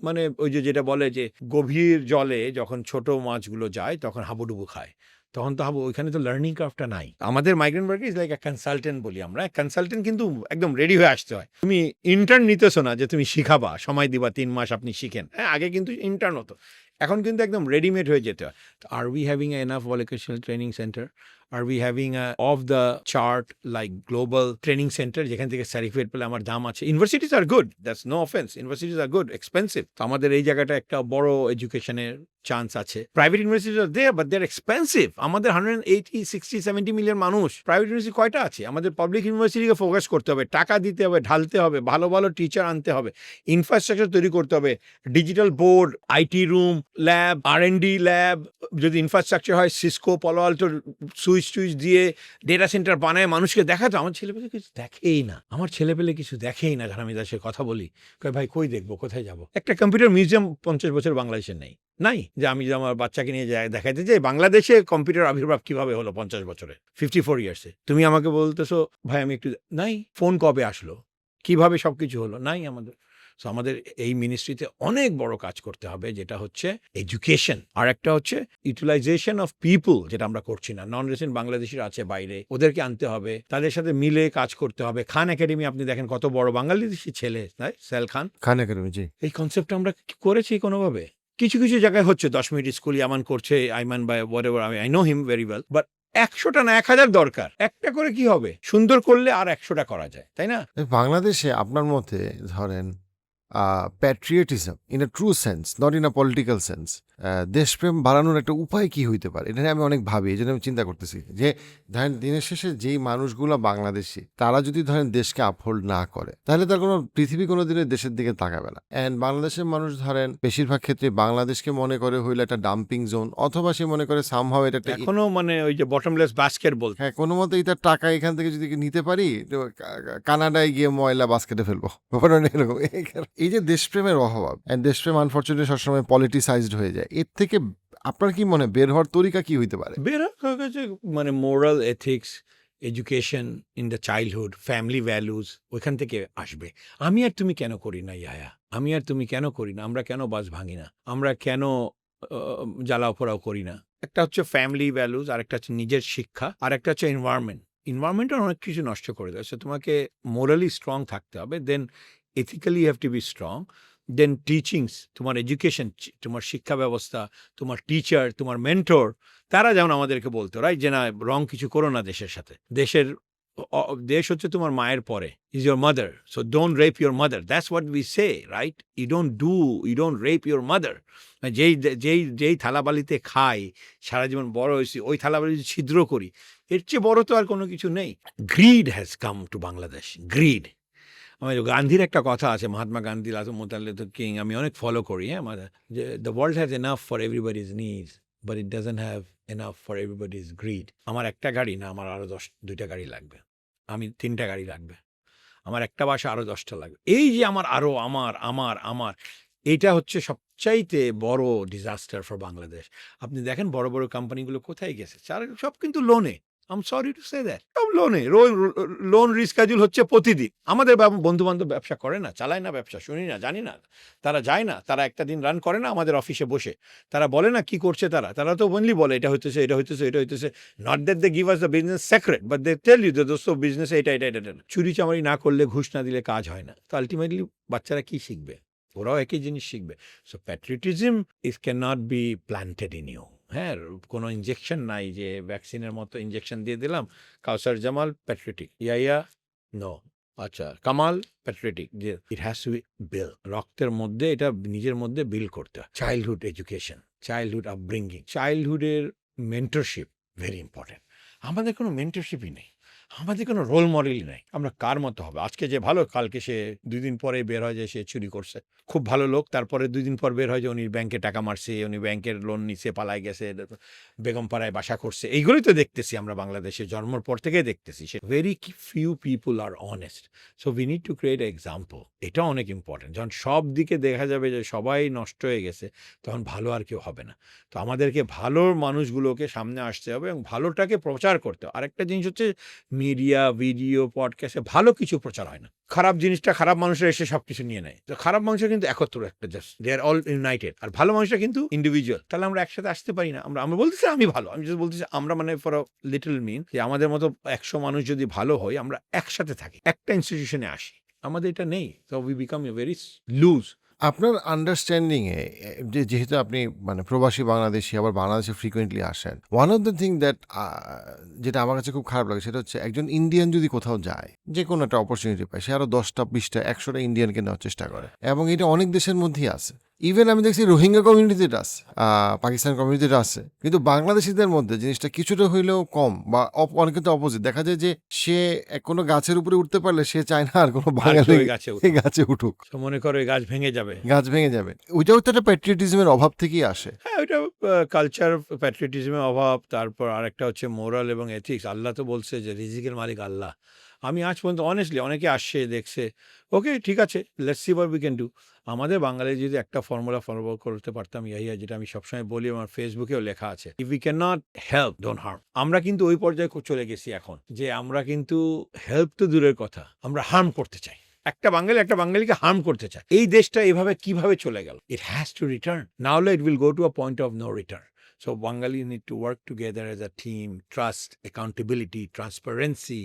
মানে ওই যেটা বলে যে গভীর জলে যখন ছোট মাছগুলো যায় তখন হাবুডুবু খায়, তখন তো ওইখানে তো লার্নিং কার্ভটা নাই। আমাদের migrant worker is like a consultant বলি আমরা। কনসালটেন্ট কিন্তু একদম রেডি হয়ে আসতে হয়। তুমি ইন্টার্ন নিতেছো না যে তুমি শিখাবা, সময় দিবা 3 মাস আপনি শিখেন। হ্যাঁ, আগে কিন্তু ইন্টার্ন হতো, এখন কিন্তু একদম রেডিমেড হয়ে যেতে হয়। Are we having enough vocational training center? Are we having off the chart like global training center, যেখান থেকে সার্টিফিকেট পেলে আমার দাম আছে? Universities are good, that's no offence, universities are good, expensive. তো আমাদের এই জায়গাটা একটা বড় এডুকেশনের চান্স আছে। Private universities are there, but they are expensive. আমাদের 180, 60, 70 মিলিয়ন মানুষ, প্রাইভেট ইউনিভার্সিটি কয়টা আছে? আমাদের পাবলিক ইউনিভার্সিটিকে ফোকাস করতে হবে, টাকা দিতে হবে, ঢালতে হবে, ভালো ভালো টিচার আনতে হবে, ইনফ্রাস্ট্রাকচার তৈরি করতে হবে, digital board, IT room, lab, R and D lab, যদি ইনফ্রাস্ট্রাকচার হয় সিসকো, পলো আল্টোর সুইচ টুইচ দিয়ে ডেটা সেন্টার বানায় মানুষকে দেখাতো। আমার ছেলেপেলে কিছু দেখেই না, আমার ছেলেপেলে কিছু দেখেই না। যখন আমি তার সাথে কথা বলি, কয় ভাই কই দেখবো, কোথায় যাবো? একটা কম্পিউটার মিউজিয়াম 50 বছর বাংলাদেশে নেই, নাই। যে আমি যে আমার বাচ্চাকে নিয়ে যাই দেখাইতে যাই, বাংলাদেশে কম্পিউটার আবির্ভাব কিভাবে হলো 50 বছরে, 54 ইয়ার্সে, তুমি আমাকে বলতেছো ভাই আমি একটু, নাই। ফোন কবে আসলো, কিভাবে সবকিছু হলো, নাই আমাদের। সো আমাদের এই মিনিস্ট্রিতে অনেক বড় কাজ করতে হবে, যেটা হচ্ছে এডুকেশন। আর একটা হচ্ছে ইউটিলাইজেশন অফ পিপল, যেটা আমরা করছি না। নন রেসিডেন্ট বাংলাদেশিরা আছে বাইরে, ওদেরকে আনতে হবে, তাদের সাথে মিলে কাজ করতে হবে। খান একাডেমি আপনি দেখেন কত বড়, বাংলাদেশি ছেলে, তাই সেল খান একাডেমি, জি। এই কনসেপ্ট আমরা করেছি কোনোভাবে? কিছু কিছু জায়গায় হচ্ছে, 10 মিনিট স্কুল ইয়ামান করছে, আইমান বা whatever, I know him very well, but 100টা না 1000 দরকার। একটা করে কি হবে? সুন্দর করলে আর 100টা করা যায়, তাই না? বাংলাদেশে আপনার মতে ধরেন patriotism in a true sense, not in a political sense, দেশপ্রেম বাড়ানোর একটা উপায় কি হইতে পারে? এটা নিয়ে আমি অনেক ভাবি, এই জন্য আমি চিন্তা করতেছি যে ধরেন দিনের শেষে যেই মানুষগুলো বাংলাদেশি, তারা যদি ধরেন দেশকে আপহোল্ড না করে, তাহলে তার কোনো পৃথিবী কোনো দিনের দেশের দিকে তাকাবে না। অ্যান্ড বাংলাদেশের মানুষ ধরেন বেশিরভাগ ক্ষেত্রে বাংলাদেশকে মনে করে হইলো একটা ডাম্পিং জোন, অথবা সে মনে করে সামহাও এটা একটা, এখনো মানে ওই যে বটমলেস বাস্কেট বল। হ্যাঁ, কোনো মতেই তার টাকা এখান থেকে যদি নিতে পারি, তো কানাডায় গিয়ে ময়লা বাস্কেটে ফেলবো, ব্যাপারটা এরকম। এই যে দেশপ্রেমের অভাব, and দেশপ্রেম আনফর্চুনেটলি সবসময় পলিটিসাইজড হয়ে যায়, এর থেকে আপনার কি মনে হয় বের হওয়ার তরিকা কি হইতে পারে? বের হওয়ার কাছে মানে moral ethics, education in the childhood, family values, ওইখান থেকে আসবে। আমি আর তুমি কেন করি না ইয়া, আমি আর তুমি কেন করি না, আমরা কেন বাস ভাঙি না, আমরা কেন জ্বালাও পোড়াও করি না? একটা হচ্ছে ফ্যামিলি ভ্যালুজ, আর একটা হচ্ছে নিজের শিক্ষা, আর একটা হচ্ছে এনভায়রনমেন্ট। এনভায়রনমেন্টের অনেক কিছু নষ্ট করে দেয়। সো তোমাকে মোরালি স্ট্রং থাকতে হবে, then ethically have to be strong, then teachings, তোমার এডুকেশন, তোমার শিক্ষা ব্যবস্থা, তোমার টিচার, তোমার মেন্টর, তারা যেমন আমাদেরকে বলতো রাইট যে না রং কিছু করো না দেশের সাথে। দেশ হচ্ছে তোমার মায়ের পরে, is your mother, so don't rape your mother, that's what we say, right? You don't rape your mother. যেই যেই যেই থালাবালিতে খাই সারা জীবন বড় হয়েছি, ওই থালাবালি ছিদ্র করি, এর চেয়ে বড় তো আর কোনো কিছু নেই। Grid has come to Bangladesh, grid. আমার গান্ধীর একটা কথা আছে, মহাত্মা গান্ধী, কিং, আমি অনেক ফলো করি। হ্যাঁ, যে the world has enough for everybody's needs, but it doesn't have enough for everybody's grid. আমার একটা গাড়ি না, আমার আরো 2টা গাড়ি লাগবে, আমি 3টা গাড়ি লাগবে, আমার একটা বাসা আরো 10টা লাগবে। এই যে আমার আরো আমার, এটা হচ্ছে সবচাইতে বড় ডিজাস্টার ফর বাংলাদেশ। আপনি দেখেন বড় বড় কোম্পানিগুলো কোথায় গেছে, সব কিন্তু লোনে। I am sorry to say that. সব লোন রিস্কেজুল হচ্ছে প্রতিদিন। আমাদের বন্ধু-বান্ধব ব্যবসা করে না, চালায় না ব্যবসা, শুনি না, জানি না। তারা যায় না, তারা একটা দিন রান করে না আমাদের অফিসে বসে। তারা বলে না কি করছে তারা। তারা তো ওনলি বলে এটা হইতেছে, এটা হইতেছে, এটা হইতেছে। Not that they give us the business secret, but they tell you that দোস্ত বিজনেস এটা, এটা, এটা, এটা। চুরি-চামারি না করলে, ঘুষ না দিলে কাজ হয় না। তো আল্টিমেটলি বাচ্চারা কি শিখবে? ওরাও একই জিনিস শিখবে। So patriotism can not be planted in you. হ্যাঁ, কোনো ইনজেকশন নাই যে ভ্যাকসিনের মতো ইনজেকশন দিয়ে দিলাম, Kawsar Jamal patriotic, yeah yeah no, আচ্ছা কামাল প্যাট্রিয়টিক, যে it has to be build, রক্তের মধ্যে এটা নিজের মধ্যে বিল করতে হয়। চাইল্ডহুড এডুকেশন, চাইল্ডহুড আপব্রিঙ্গিং, চাইল্ডহুডের মেন্টরশিপ ভেরি ইম্পর্টেন্ট। আমাদের কোনো মেন্টরশিপই নেই, আমাদের কোনো রোল মডেলই নাই। আমরা কার মতো হবে? আজকে যে ভালো, কালকে সে ২ দিন পরে বের হয় যে সে চুরি করছে। খুব ভালো লোক, তারপরে ২ দিন পর বের হয় যে উনি ব্যাংকে টাকা মারছে, উনি ব্যাংকের লোন নিছে, পালায় গেছে, বেগমপাড়ায় বাসা করছে। এইগুলোই তো দেখতেছি আমরা বাংলাদেশে, জন্মের পর থেকেই দেখতেছি। সে very few people are honest. So we need to create a example. এটা অনেক ইম্পর্টেন্ট। যখন সব দিকে দেখা যাবে যে সবাই নষ্ট হয়ে গেছে, তখন ভালো আর কেউ হবে না। তো আমাদেরকে ভালো মানুষগুলোকে সামনে আসতে হবে এবং ভালোটাকে প্রচার করতে হবে। আরেকটা জিনিস হচ্ছে মিডিয়া, ভিডিও, পডকাস্টে ভালো কিছু প্রচার হয় না। খারাপ জিনিসটা খারাপ মানুষরা এসে সবকিছু নিয়ে নেয়। তো খারাপ মানুষরা কিন্তু একত্র একটা, just they are all united. আর ভালো মানুষরা কিন্তু ইন্ডিভিজুয়াল। তাহলে আমরা একসাথে আসতে পারি না। আমরা বলতেছি আমি ভালো, আমি জাস্ট বলতেছি আমরা, মানে ফর আ লিটল মিন যে আমাদের মতো ১০০ মানুষ যদি ভালো হয়, আমরা একসাথে থাকি, একটা ইনস্টিটিউশনে আসি। আমাদের এটা নেই। So we become a very loose. আপনার আন্ডারস্ট্যান্ডিং এ যেহেতু আপনি মানে প্রবাসী বাংলাদেশী, আবার বাংলাদেশে ফ্রিকোয়েন্টলি আসেন, one of the thing that যেটা আমার কাছে খুব খারাপ লাগে সেটা হচ্ছে একজন ইন্ডিয়ান যদি কোথাও যায়, যে কোনো একটা অপরচুনিটি পায়, সে আরো ১০টা ২০টা ১০০টা ইন্ডিয়ানকে নেওয়ার চেষ্টা করে, এবং এটা অনেক দেশের মধ্যেই আছে। ইভেন আমি দেখছি রোহিঙ্গা কমিউনিটিতে এটা আছে, পাকিস্তান কমিউনিটিতে আছে, কিন্তু বাংলাদেশিদের মধ্যে জিনিসটা কিছুটা হইলেও কম, বা অনেক কিন্তু অপোজিট দেখা যায় যে সে কোনো গাছের উপরে উঠতে পারলে সে চায় না আর কোনো বাঙালি এই গাছে উঠুক, তো মনে করো এই গাছ ভেঙে যাবে। গাছ ভেঙে যাবে। ওইটাও তো একটা প্যাট্রিয়টিজমের অভাব থেকেই আসে। হ্যাঁ, ওইটা কালচার, প্যাট্রিয়টিজমের অভাব। তারপর আরেকটা হচ্ছে মোরাল এবং এথিক্স। আল্লাহ তো বলছে যে রিজিকের মালিক আল্লাহ। আমি আজ পর্যন্ত অনেস্টলি, অনেকে আসছে দেখছে, ওকে ঠিক আছে, let's see what we can do. আমাদের বাঙালি যদি একটা ফর্মুলা ফলো করতে পারতাম, ইয়া যেটা আমি সবসময় বলি, আমার ফেসবুকেও লেখা আছে, if we can not help don't harm. আমরা কিন্তু ওই পর্যায়ে চলে গেছি এখন, যে আমরা কিন্তু হেল্প তো দূরের কথা, আমরা হার্ম করতে চাই। একটা বাঙালিকে হার্ম করতে চায়। এই দেশটা এভাবে কিভাবে চলে গেল? ইট হ্যাজ টু রিটার্ন, না হলে it will go to a point of no return. So Bengali need to work together as a team, trust, accountability, transparency,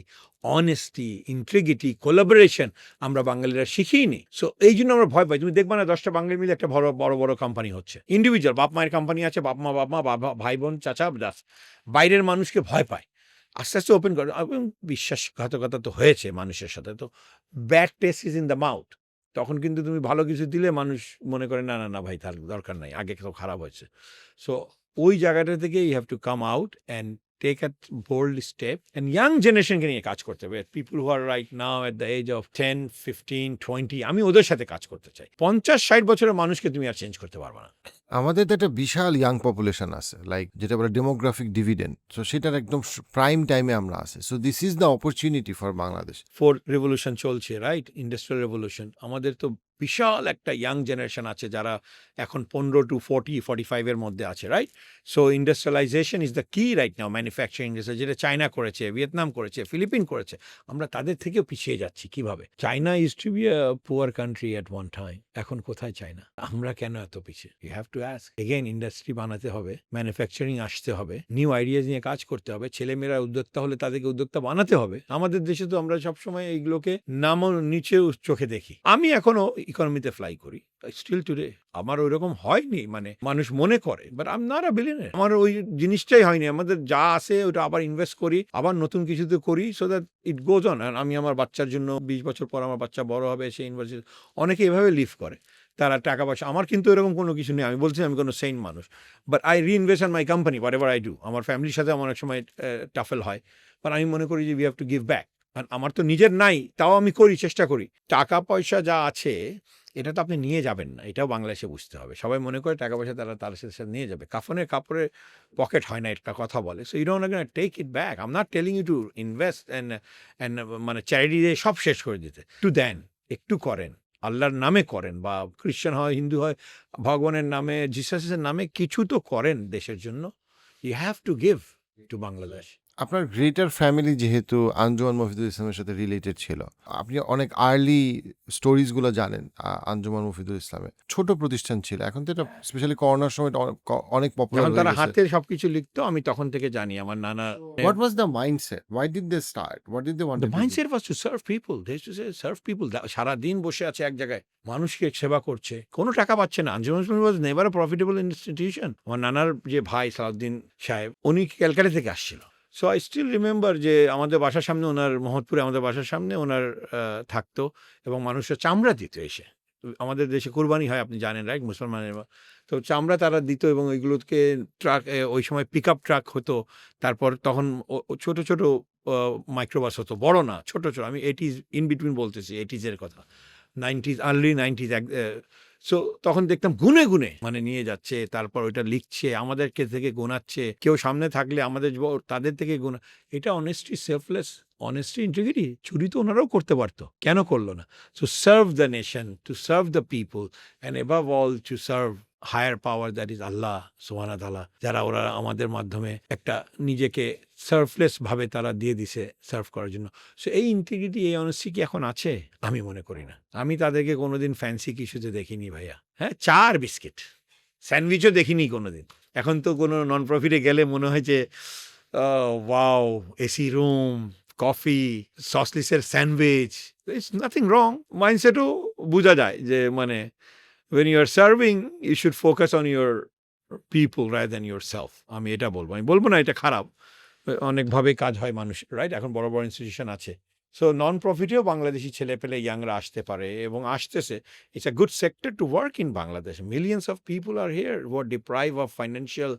honesty, integrity, collaboration আমরা বাঙালিরা শিখিনি। সো এই জন্য আমরা ভয় পাই। তুমি দেখবা না ১০টা বাঙালি মিলে একটা বড় বড় কোম্পানি হচ্ছে। ইন্ডিভিজুয়াল বাপ মায়ের কোম্পানি আছে, বাপ মা, ভাই বোন, চাচা, দাস। বাইরের মানুষকে ভয় পায়। আস্তে আস্তে ওপেন করে, এবং বিশ্বাসঘাতকতা তো হয়েছে মানুষের সাথে। তো bad test is in the mouth. তখন কিন্তু তুমি ভালো কিছু দিলে মানুষ মনে করে না, না, না ভাই তার দরকার নাই, আগে তো খারাপ হয়েছে। সো ওই জায়গাটা থেকে you have to come out and take a bold step, and young জেনারেশনকে নিয়ে কাজ করতে হবে। People who are right now at the age of 10, 15, 20, আমি ওদের সাথে কাজ করতে চাই। ৫০-৬০ বছরের মানুষকে তুমি আর চেঞ্জ করতে পারবে না। আমাদের তো একটা বিশাল ইয়াং পপুলেশন আছে, লাইক যেটা বলে ডেমোগ্রাফিক ডিভিডেন্ড। সো সেটার একদম প্রাইম টাইমে আমরা আছে। So this is the opportunity for Bangladesh. 4th revolution চলছে, রাইট? Industrial revolution. আমাদের তো বিশাল একটা ইয়াং জেনারেশন আছে যারা এখন 15 to 40, 45 এর মধ্যে আছে, right? So industrialization is the key right now. Manufacturing industry, যেটা চায়না করেছে, ভিয়েতনাম করেছে, ফিলিপিন করেছে, আমরা তাদের থেকেও পিছিয়ে যাচ্ছি। কিভাবে? China is to be a poor country at one time. এখন কোথায় চায়না? আমরা কেন এত পিছিয়ে? You have to ask. Again industry বানাতে হবে, ম্যানুফ্যাকচারিং আসতে হবে, নিউ আইডিয়াস নিয়ে কাজ করতে হবে। ছেলেমেয়েরা উদ্যোক্তা হলে তাদেরকে উদ্যোক্তা বানাতে হবে। আমাদের দেশে তো আমরা সবসময় এইগুলোকে নিচে চোখে দেখি। আমি এখনো ইকোনমিতে ফ্লাই করি, স্টিল টুডে। আমার ওইরকম হয়নি, মানে মানুষ মনে করে, but I am not a billionaire. আমার ওই জিনিসটাই হয়নি। আমাদের যা আছে ওটা আবার ইনভেস্ট করি, আবার নতুন কিছুতে করি, so that it goes on. আমি আমার বাচ্চার জন্য ২০ বছর পর আমার বাচ্চা বড় হবে, সে ইউনিভার্সিটি, অনেকে এভাবে লিভ করে, তারা টাকা পয়সা। আমার কিন্তু এরকম কোনো কিছু নেই। আমি বলছি আমি কোনো সেইন মানুষ, but I reinvest on my company what ever I do. আমার ফ্যামিলির সাথে আমার অনেক সময় টাফেল হয়, বাট আমি মনে করি যে we have to give back. আর আমার তো নিজের নাই, তাও আমি করি, চেষ্টা করি। টাকা পয়সা যা আছে এটা তো আপনি নিয়ে যাবেন না, এটাও বাংলাদেশে বুঝতে হবে। সবাই মনে করে টাকা পয়সা তারা তার সাথে নিয়ে যাবে। কাপড়ে পকেট হয় না, একটা কথা বলে। So you don't take it back. I am not telling you to invest and মানে চ্যারিটি দিয়ে সব শেষ করে দিতে। একটু দেন, একটু করেন, আল্লাহর নামে করেন, বা খ্রিস্টান হয়, হিন্দু হয়, ভগবানের নামে, জিসাসের নামে কিছু তো করেন দেশের জন্য। You have to give to Bangladesh. আপনার গ্রেটার ফ্যামিলি যেহেতু আঞ্জুমান মফিদুল ইসলামের সাথে রিলেটেড ছিল, আপনি অনেক আর্লি স্টোরিজগুলো জানেন আঞ্জুমান মফিদুল ইসলামের। ছোট প্রতিষ্ঠান ছিল। এখন তো এটা স্পেশালি করোনার সময় এটা অনেক পপুলার যখন হয়ে তারা গেছে। হাতে সবকিছু লিখতো আমি তখন থেকে জানি আমার নানা What was the mindset? Why did they start? What did they want The to do? mindset was to serve people. They used to say, serve people. সারাদিন বসে আছে এক জায়গায় মানুষকে সেবা করছে, কোনো টাকা পাচ্ছে না। Anjuman was never a profitable institution. আমার নানার যে ভাই সালাউদ্দিন সাহেব, উনি ক্যালকাটা থেকে আসছিল। সো আই স্টিল রিমেম্বার যে আমাদের বাসার সামনে ওনার, মোহাম্মদপুরে আমাদের বাসার সামনে ওনার থাকতো এবং মানুষের চামড়া দিত এসে। আমাদের দেশে কুরবানি হয় আপনি জানেন, রাইট? মুসলমানের তো চামড়া তারা দিত এবং ওইগুলোকে ট্রাক, ওই সময় পিক আপ ট্রাক হতো। তারপর তখন ছোট ছোট মাইক্রোবাস হতো, বড় না, ছোট ছোট। আমি 80s ইন বিটুইন বলতেছি, 80s এর কথা, 90s, আর্লি 90s। সো তখন দেখতাম গুনে গুনে মানে নিয়ে যাচ্ছে, তারপর ওইটা লিখছে, আমাদেরকে থেকে গোনাচ্ছে, কেউ সামনে থাকলে আমাদের তাদের থেকে গোনা। এটা অনেস্টি, সেলফলেস অনেস্টি, ইন্টিগ্রিটি। চুরি তো ওনারাও করতে পারতো, কেন করলো না? So serve the nation, to serve the people, and above all to serve higher power, that is আল্লাহ সুবহানাহু ওয়া তাআলা, যারা ওরা আমাদের মাধ্যমে একটা নিজেকে সার্ভলেস ভাবে তারা দিয়ে দিছে সার্ভ করার জন্য। সো এই ইন্টিগ্রিটি, এই অনেস্টি কি এখন আছে? আমি মনে করি না। আমি তাদেরকে কোনোদিন ফ্যান্সি কিছুতে দেখিনি ভাইয়া। হ্যাঁ, চা আর বিস্কিট, স্যান্ডউইচও দেখিনি কোনোদিন। এখন তো কোনো নন প্রফিটে গেলে মনে হয় যে ওয়াও, এসি রুম, কফি, সসলিসের স্যান্ডউইচ, ইটস নাথিং রং। মাইন্ডসেটও বোঝা যায় যে মানে when you are serving, you should focus on your people rather than yourself. আমি এটা বলবো। আমি বলবো না এটা খারাপ। অনেকভাবে কাজ হয় মানুষ, রাইট? এখন বড় বড় ইনস্টিটিউশন আছে। সো নন প্রফিটেও বাংলাদেশি ছেলে পেলে ইয়াংরা আসতে পারে এবং আসতেছে। It's a good sector to work in Bangladesh. Millions of people are here who are deprive of financial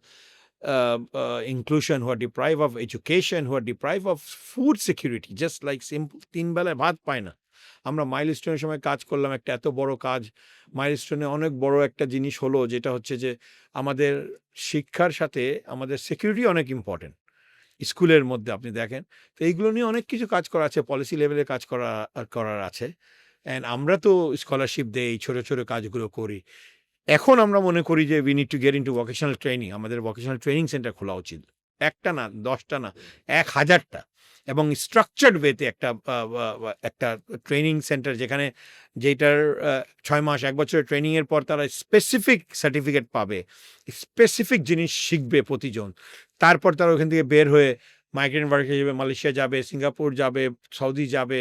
inclusion, who are deprived of education, who are deprived of food security, just like simple 3 বেলায় ভাত পায় না। আমরা মাইলস্টোনের সময় কাজ করলাম, একটা এত বড় কাজ। মাইলস্টোনে অনেক বড় একটা জিনিস হলো, যেটা হচ্ছে যে আমাদের শিক্ষার সাথে আমাদের সিকিউরিটি অনেক ইম্পর্টেন্ট। স্কুলের মধ্যে আপনি দেখেন, তো এইগুলো নিয়ে অনেক কিছু কাজ করা আছে, পলিসি লেভেলে কাজ করার আছে। অ্যান্ড আমরা তো স্কলারশিপ দেই, ছোট ছোট কাজগুলো করি। এখন আমরা মনে করি যে we need to gate into vocational training. আমাদের ভোকেশনাল ট্রেনিং সেন্টার খোলা উচিত। একটা না, 10টা না, 1000টা, এবং স্ট্রাকচার্ড ওয়েতে একটা ট্রেনিং সেন্টার, যেটার 6 মাস 1 বছরের ট্রেনিংয়ের পর তারা স্পেসিফিক সার্টিফিকেট পাবে, স্পেসিফিক জিনিস শিখবে প্রতিজন। তারপর তারা ওখান থেকে বের হয়ে মাইগ্রেন্ট ওয়ার্কার যাবে, মালয়েশিয়া যাবে, সিঙ্গাপুর যাবে, সৌদি যাবে,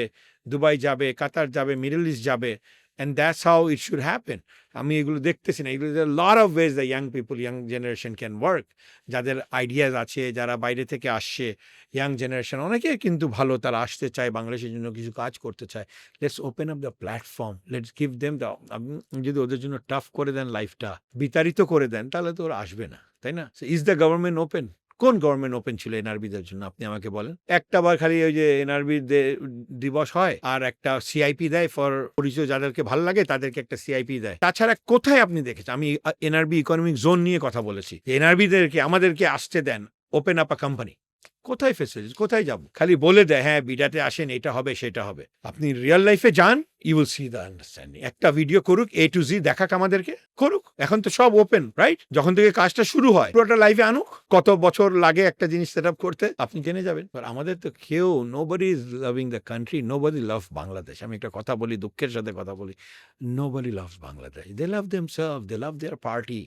দুবাই যাবে, কাতার যাবে, মিডল ইস্ট যাবে। And that's how it should happen. আমি এগুলো দেখতেছি না। এগুলো lot of ways the young people, young generation can work. যাদের আইডিয়াস আছে, যারা বাইরে থেকে আসছে, ইয়াং জেনারেশন অনেকে কিন্তু ভালো, তারা আসতে চায়, বাংলাদেশের জন্য কিছু কাজ করতে চায়। Let's open up the platform, let's give them the. আপনি যদি ওদের জন্য টাফ করে দেন, লাইফটা বিতাড়িত করে দেন, তাহলে তো ওরা আসবে না, তাই না? Is the government open? কোন গভর্নমেন্ট ওপেন ছিল এনআরবিদের জন্য? আপনি আমাকে বলেন। একটা বার খালি ওই যে এনআরবি দিবস হয় আর একটা সিআইপি দেয় ফর পরিচয়, যাদেরকে ভাল লাগে তাদেরকে একটা সিআইপি দেয়। তাছাড়া কোথায় আপনি দেখেছেন? আমি এনআরবি ইকোনমিক জোন নিয়ে কথা বলেছি। এনআরবিদেরকে আমাদেরকে আসতে দেন, ওপেন আপ আ কোম্পানি। কোথায় ফেসিলিটি? কোথায় যাব? খালি বলে দেয় হ্যাঁ বিডাতে আসেন, এটা হবে সেটা হবে। আপনি রিয়েল লাইফে যান, you will see the understanding. একটা ভিডিও করুক, A to Z দেখাক, আমাদেরকে করুক। এখন তো সব ওপেন, রাইট? যখন থেকে কাজটা শুরু হয় পুরোটা লাইভে আনুক। কত বছর লাগে একটা জিনিস সেট আপ করতে, আপনি জেনে যাবেন। আর আমাদের তো কেউ, nobody is loving the country, nobody love Bangladesh. আমি একটা কথা বলি, দুঃখের সাথে কথা বলি, nobody loves Bangladesh. They love themselves, they love their party,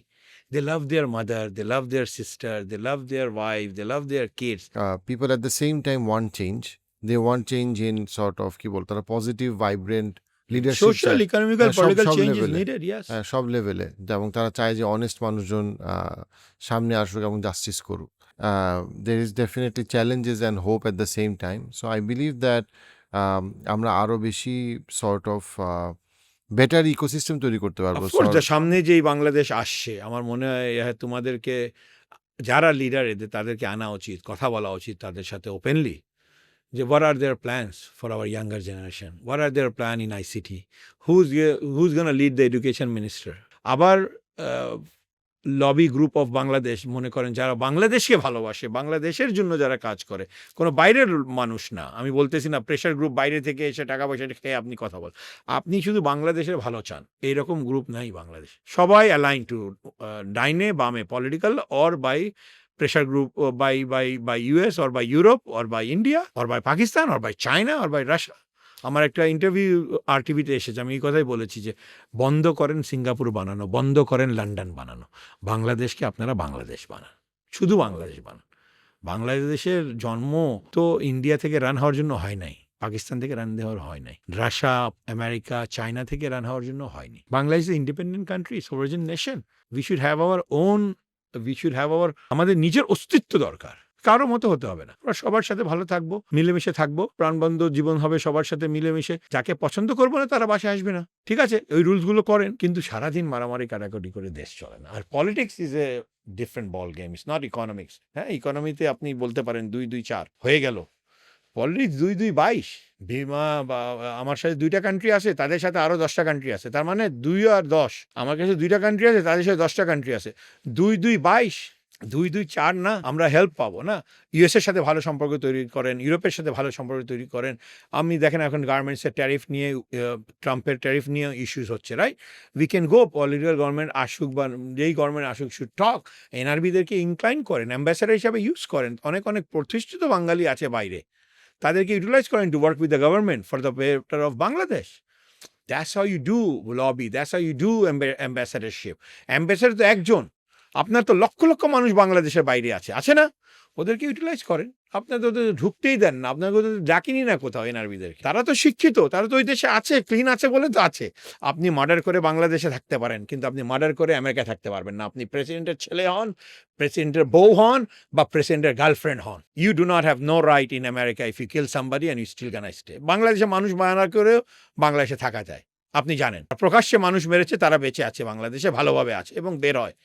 they love their mother, they love their sister, they love their wife, they love their kids. People at the same time want change. They want change in sort of কি বলতো, positive vibrant leadership. Social, economical, political change is লেভেলে, needed, yes. সব লেভেলে, এবং তারা চায় যে অনেস্ট মানুষজন সামনে আসুক এবং জাস্টিস করুক। There is definitely challenges and hope at the same time. So I believe that আমরা আরও বেশি সর্ট অফ বেটার ইকোসিস্টেম তৈরি করতে পারবো। Of course, সামনে যেই বাংলাদেশ আসছে, আমার মনে হয় তোমাদেরকে, যারা লিডার এদের, তাদেরকে আনা উচিত, কথা বলা উচিত তাদের সাথে ওপেনলি, যে what are their plans for our younger generation, what are their plan in ICT, who's going to lead the education minister. আবার লবি গ্রুপ অফ বাংলাদেশ, মনে করেন যারা বাংলাদেশকে ভালোবাসে, বাংলাদেশের জন্য যারা কাজ করে, কোনো বাইরের মানুষ না। আমি বলতেছি না প্রেশার গ্রুপ বাইরে থেকে এসে টাকা পয়সা খেয়ে আপনি কথা বল। আপনি শুধু বাংলাদেশের ভালো চান, এইরকম গ্রুপ নাই বাংলাদেশ। সবাই অ্যালাইন টু ডাইনে বামে, political or by pressure group by US or by Europe or by India or by Pakistan or by China or by Russia. আমার একটা ইন্টারভিউ RTVতে এসেছে, আমি এই কথাই বলেছি যে বন্ধ করেন সিঙ্গাপুর বানানো, বন্ধ করেন লন্ডন বানানো, বাংলাদেশকে আপনারা বাংলাদেশ বানান, শুধু বাংলাদেশ বানান। বাংলাদেশের জন্ম তো ইন্ডিয়া থেকে রান হওয়ার জন্য হয় নাই, পাকিস্তান থেকে রান দেওয়ার হয় নাই, রাশিয়া, আমেরিকা, চায়না থেকে রান হওয়ার জন্য হয়নি। Bangladesh is independent country, sovereign nation. We should have our own, আমাদের নিজের অস্তিত্ব দরকার, কারো মতো হতে হবে না। আমরা সবার সাথে ভালো থাকবো, মিলেমিশে থাকবো, প্রাণবন্ধ জীবন হবে সবার সাথে মিলেমিশে। যাকে পছন্দ করবো না তারা বাসায় আসবে না, ঠিক আছে, ওই রুলসগুলো করেন, কিন্তু সারাদিন মারামারি কাটাকাটি করে দেশ চলে না। আর politics is a different ball game, it's not economics. হ্যাঁ, ইকোনমিতে আপনি বলতে পারেন 2-2-4 হয়ে গেল, পলিটিক্স 2-2-22। ভীমা বা আমার সাথে 2টা কান্ট্রি আছে, তাদের সাথে আরো 10টা কান্ট্রি আছে, তার মানে 2 আর 10। আমার কাছে 2টা কান্ট্রি আছে, তাদের সাথে 10টা কান্ট্রি আছে, 2-2-22। 2-2-4 না, আমরা হেল্প পাবো না। ইউএস এর সাথে ভালো সম্পর্ক তৈরি করেন, ইউরোপের সাথে ভালো সম্পর্ক তৈরি করেন। আপনি দেখেন এখন গার্মেন্টসের ট্যারিফ নিয়ে, ট্রাম্পের ট্যারিফ নিয়ে ইস্যুস হচ্ছে, right? We can go, political government আসুক বা যেই গভর্নমেন্ট আসুক, শুড টক। এনআরবিদেরকে ইনক্লাইন করেন, অ্যাম্বাসেডার হিসাবে ইউজ করেন। অনেক অনেক প্রতিষ্ঠিত বাঙালি আছে বাইরে, তাদেরকে ইউটিলাইজ করেন to work with the government for the better of Bangladesh. That's how you do lobby, that's how you do ambassadorship. Ambassador তো একজন, আপনার তো লক্ষ লক্ষ মানুষ বাংলাদেশের বাইরে আছে না? ওদেরকে ইউটিলাইজ করেন। আপনার তো ওদের ঢুকতেই দেন না, আপনাকে ওদের ডাকিনি না কোথাও এনআরবিদেরকে। তারা তো শিক্ষিত, তারা তো ওই দেশে আছে, ক্লিন আছে বলে তো আছে। আপনি মার্ডার করে বাংলাদেশে থাকতে পারেন, কিন্তু আপনি মার্ডার করে আমেরিকায় থাকতে পারবেন না। আপনি প্রেসিডেন্টের ছেলে হন, প্রেসিডেন্টের বউ হন, বা প্রেসিডেন্টের গার্লফ্রেন্ড হন, you do not have no right in America if you kill somebody and you still can stay. বাংলাদেশে মানুষ মার্ডার করেও বাংলাদেশে থাকা যায়, আপনি জানেন। প্রকাশ্যে মানুষ মেরেছে, তারা বেঁচে আছে বাংলাদেশে, ভালোভাবে আছে এবং বের হয়,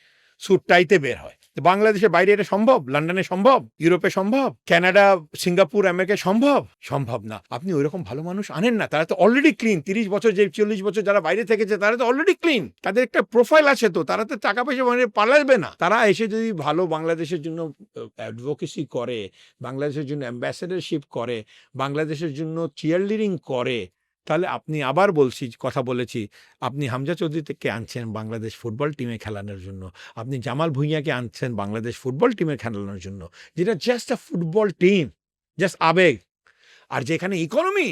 সুটটাইতে বের হয়। বাংলাদেশের বাইরে এটা সম্ভব? লন্ডনে সম্ভব, ইউরোপে সম্ভব, কানাডা, সিঙ্গাপুর, আমেরিকায় সম্ভব না। আপনি ওই রকম ভালো মানুষ আনেন না, তারা তো অলরেডি ক্লিন। 30 বছর, 40 বছর যারা বাইরে থেকেছে, তারা তো অলরেডি ক্লিন, তাদের একটা প্রোফাইল আছে, তো তারা তো টাকা পয়সা মানে পালাবে না। তারা এসে যদি ভালো বাংলাদেশের জন্য অ্যাডভোকেসি করে, বাংলাদেশের জন্য অ্যাম্বাসেডারশিপ করে, বাংলাদেশের জন্য চিয়ার লিডিং করে, তাহলে আপনি আবার কথা বলেছি, আপনি হামজা চৌধুরীকে আনছেন বাংলাদেশ ফুটবল টিমে খেলানোর জন্য, আপনি জামাল ভুঁইয়াকে আনছেন বাংলাদেশ ফুটবল টিমে খেলানোর জন্য, যেটা জাস্ট আ ফুটবল টিম, জাস্ট আবেগ। আর যেখানে ইকোনমি,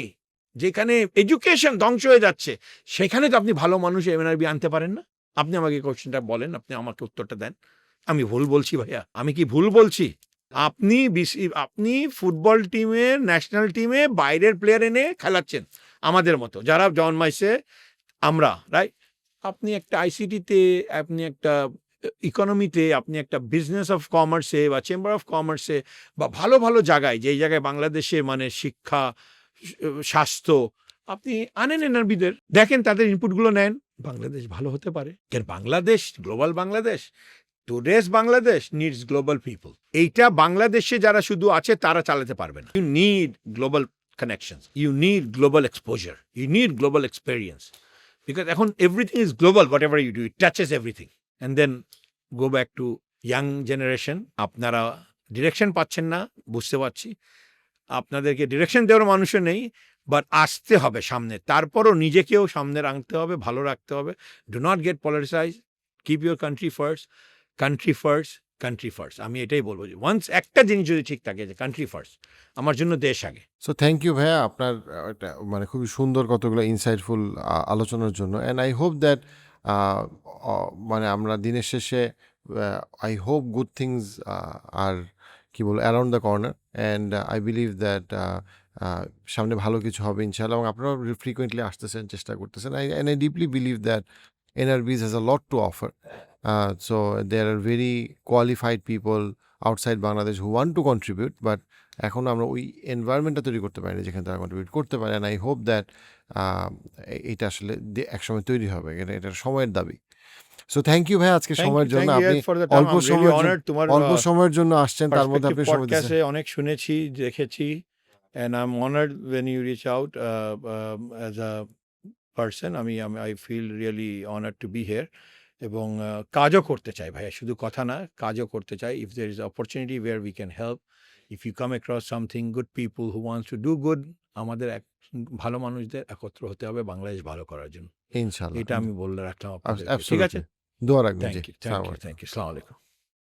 যেখানে এডুকেশন ধ্বংস হয়ে যাচ্ছে, সেখানে তো আপনি ভালো মানুষ এনআরবি আনতে পারেন না। আপনি আমাকে কোশ্চেনটা বলেন, আপনি আমাকে উত্তরটা দেন। আমি ভুল বলছি ভাইয়া? আমি কি ভুল বলছি? আপনি ফুটবল টিমে, ন্যাশনাল টিমে বাইরের প্লেয়ার এনে খেলাচ্ছেন আমাদের মতো, যারা জন্মাইছে আমরা, রাইট? আপনি একটা আইসিটিতে, আপনি একটা ইকোনমিতে, আপনি একটা বিজনেস অফ কমার্সে বা চেম্বার অফ কমার্সে বা ভালো ভালো জায়গায়, যেই জায়গায় বাংলাদেশে মানে শিক্ষা, স্বাস্থ্য, আপনি আনেন এনআরবিদের, দেখেন তাদের ইনপুটগুলো নেন, বাংলাদেশ ভালো হতে পারে। Bangladesh, global Bangladesh, today's Bangladesh needs global people. এইটা বাংলাদেশে যারা শুধু আছে তারা চালাতে পারবে না। You need global connections, you need global exposure, you need global experience, because এখন everything is global, whatever you do, it touches everything. And then go back to young generation, আপনারা ডিরেকশন পাচ্ছেন না, বুঝতে পারছি, আপনাদেরকে ডিরেকশন দেওয়ার মানুষও নেই, বাট আসতে হবে সামনে, তারপরও নিজেকেও সামনে রাখতে হবে, ভালো রাখতে হবে। Do not get politicize, keep your country first, country first, country first. আমি এটাই বলবো যে ওয়ান্স একটা জিনিস যদি ঠিক থাকে, যে কান্ট্রি ফার্স্ট, আমার জন্য দেশ আগে। সো থ্যাংক ইউ ভাইয়া, আপনার একটা মানে খুবই সুন্দর কতগুলো ইনসাইটফুল আলোচনার জন্য। অ্যান্ড আই হোপ দ্যাট মানে আমরা দিনের শেষে I hope good things are কি বলবো around the corner, and I believe that সামনে ভালো কিছু হবে ইনশাআল্লাহ। এবং আপনারাও ফ্রিকুয়েন্টলি আসতেছেন, চেষ্টা করতেছেন। And I deeply believe that NRBs has a lot to offer. So there are very qualified people outside Bangladesh who want to contribute, but এখন আমরা ওই এনভায়রনমেন্টটা তৈরি করতে পারি না যেখানে তারা কন্ট্রিবিউট করতে পারে। অ্যান্ড আই হোপ দ্যাট এটা আসলে একসময় তৈরি হবে, এটার সময়ের দাবি। সো থ্যাংক ইউ ভাই আজকে সময়ের জন্য। আপনি অল্প সময়ের জন্য আসছেন, তার মধ্যে আপনি সময় দিয়েছেন। অনেক শুনেছি, দেখেছি, and I'm honored when you reach out as a person. I feel really honored to be here, এবং কাজও করতে চাই ভাইয়া, শুধু কথা না, কাজও করতে চাই। If there is opportunity where we can help, if you come across something, good people who wants to do good, আমাদের ভালো মানুষদের একত্র হতে হবে বাংলাদেশ ভালো করার জন্য। ইনশাআল্লাহ, এটা আমি বলে রাখলাম আপনাদের, ঠিক আছে? দোয়া রাখবেন। থ্যাংক ইউ, আসসালামু আলাইকুম।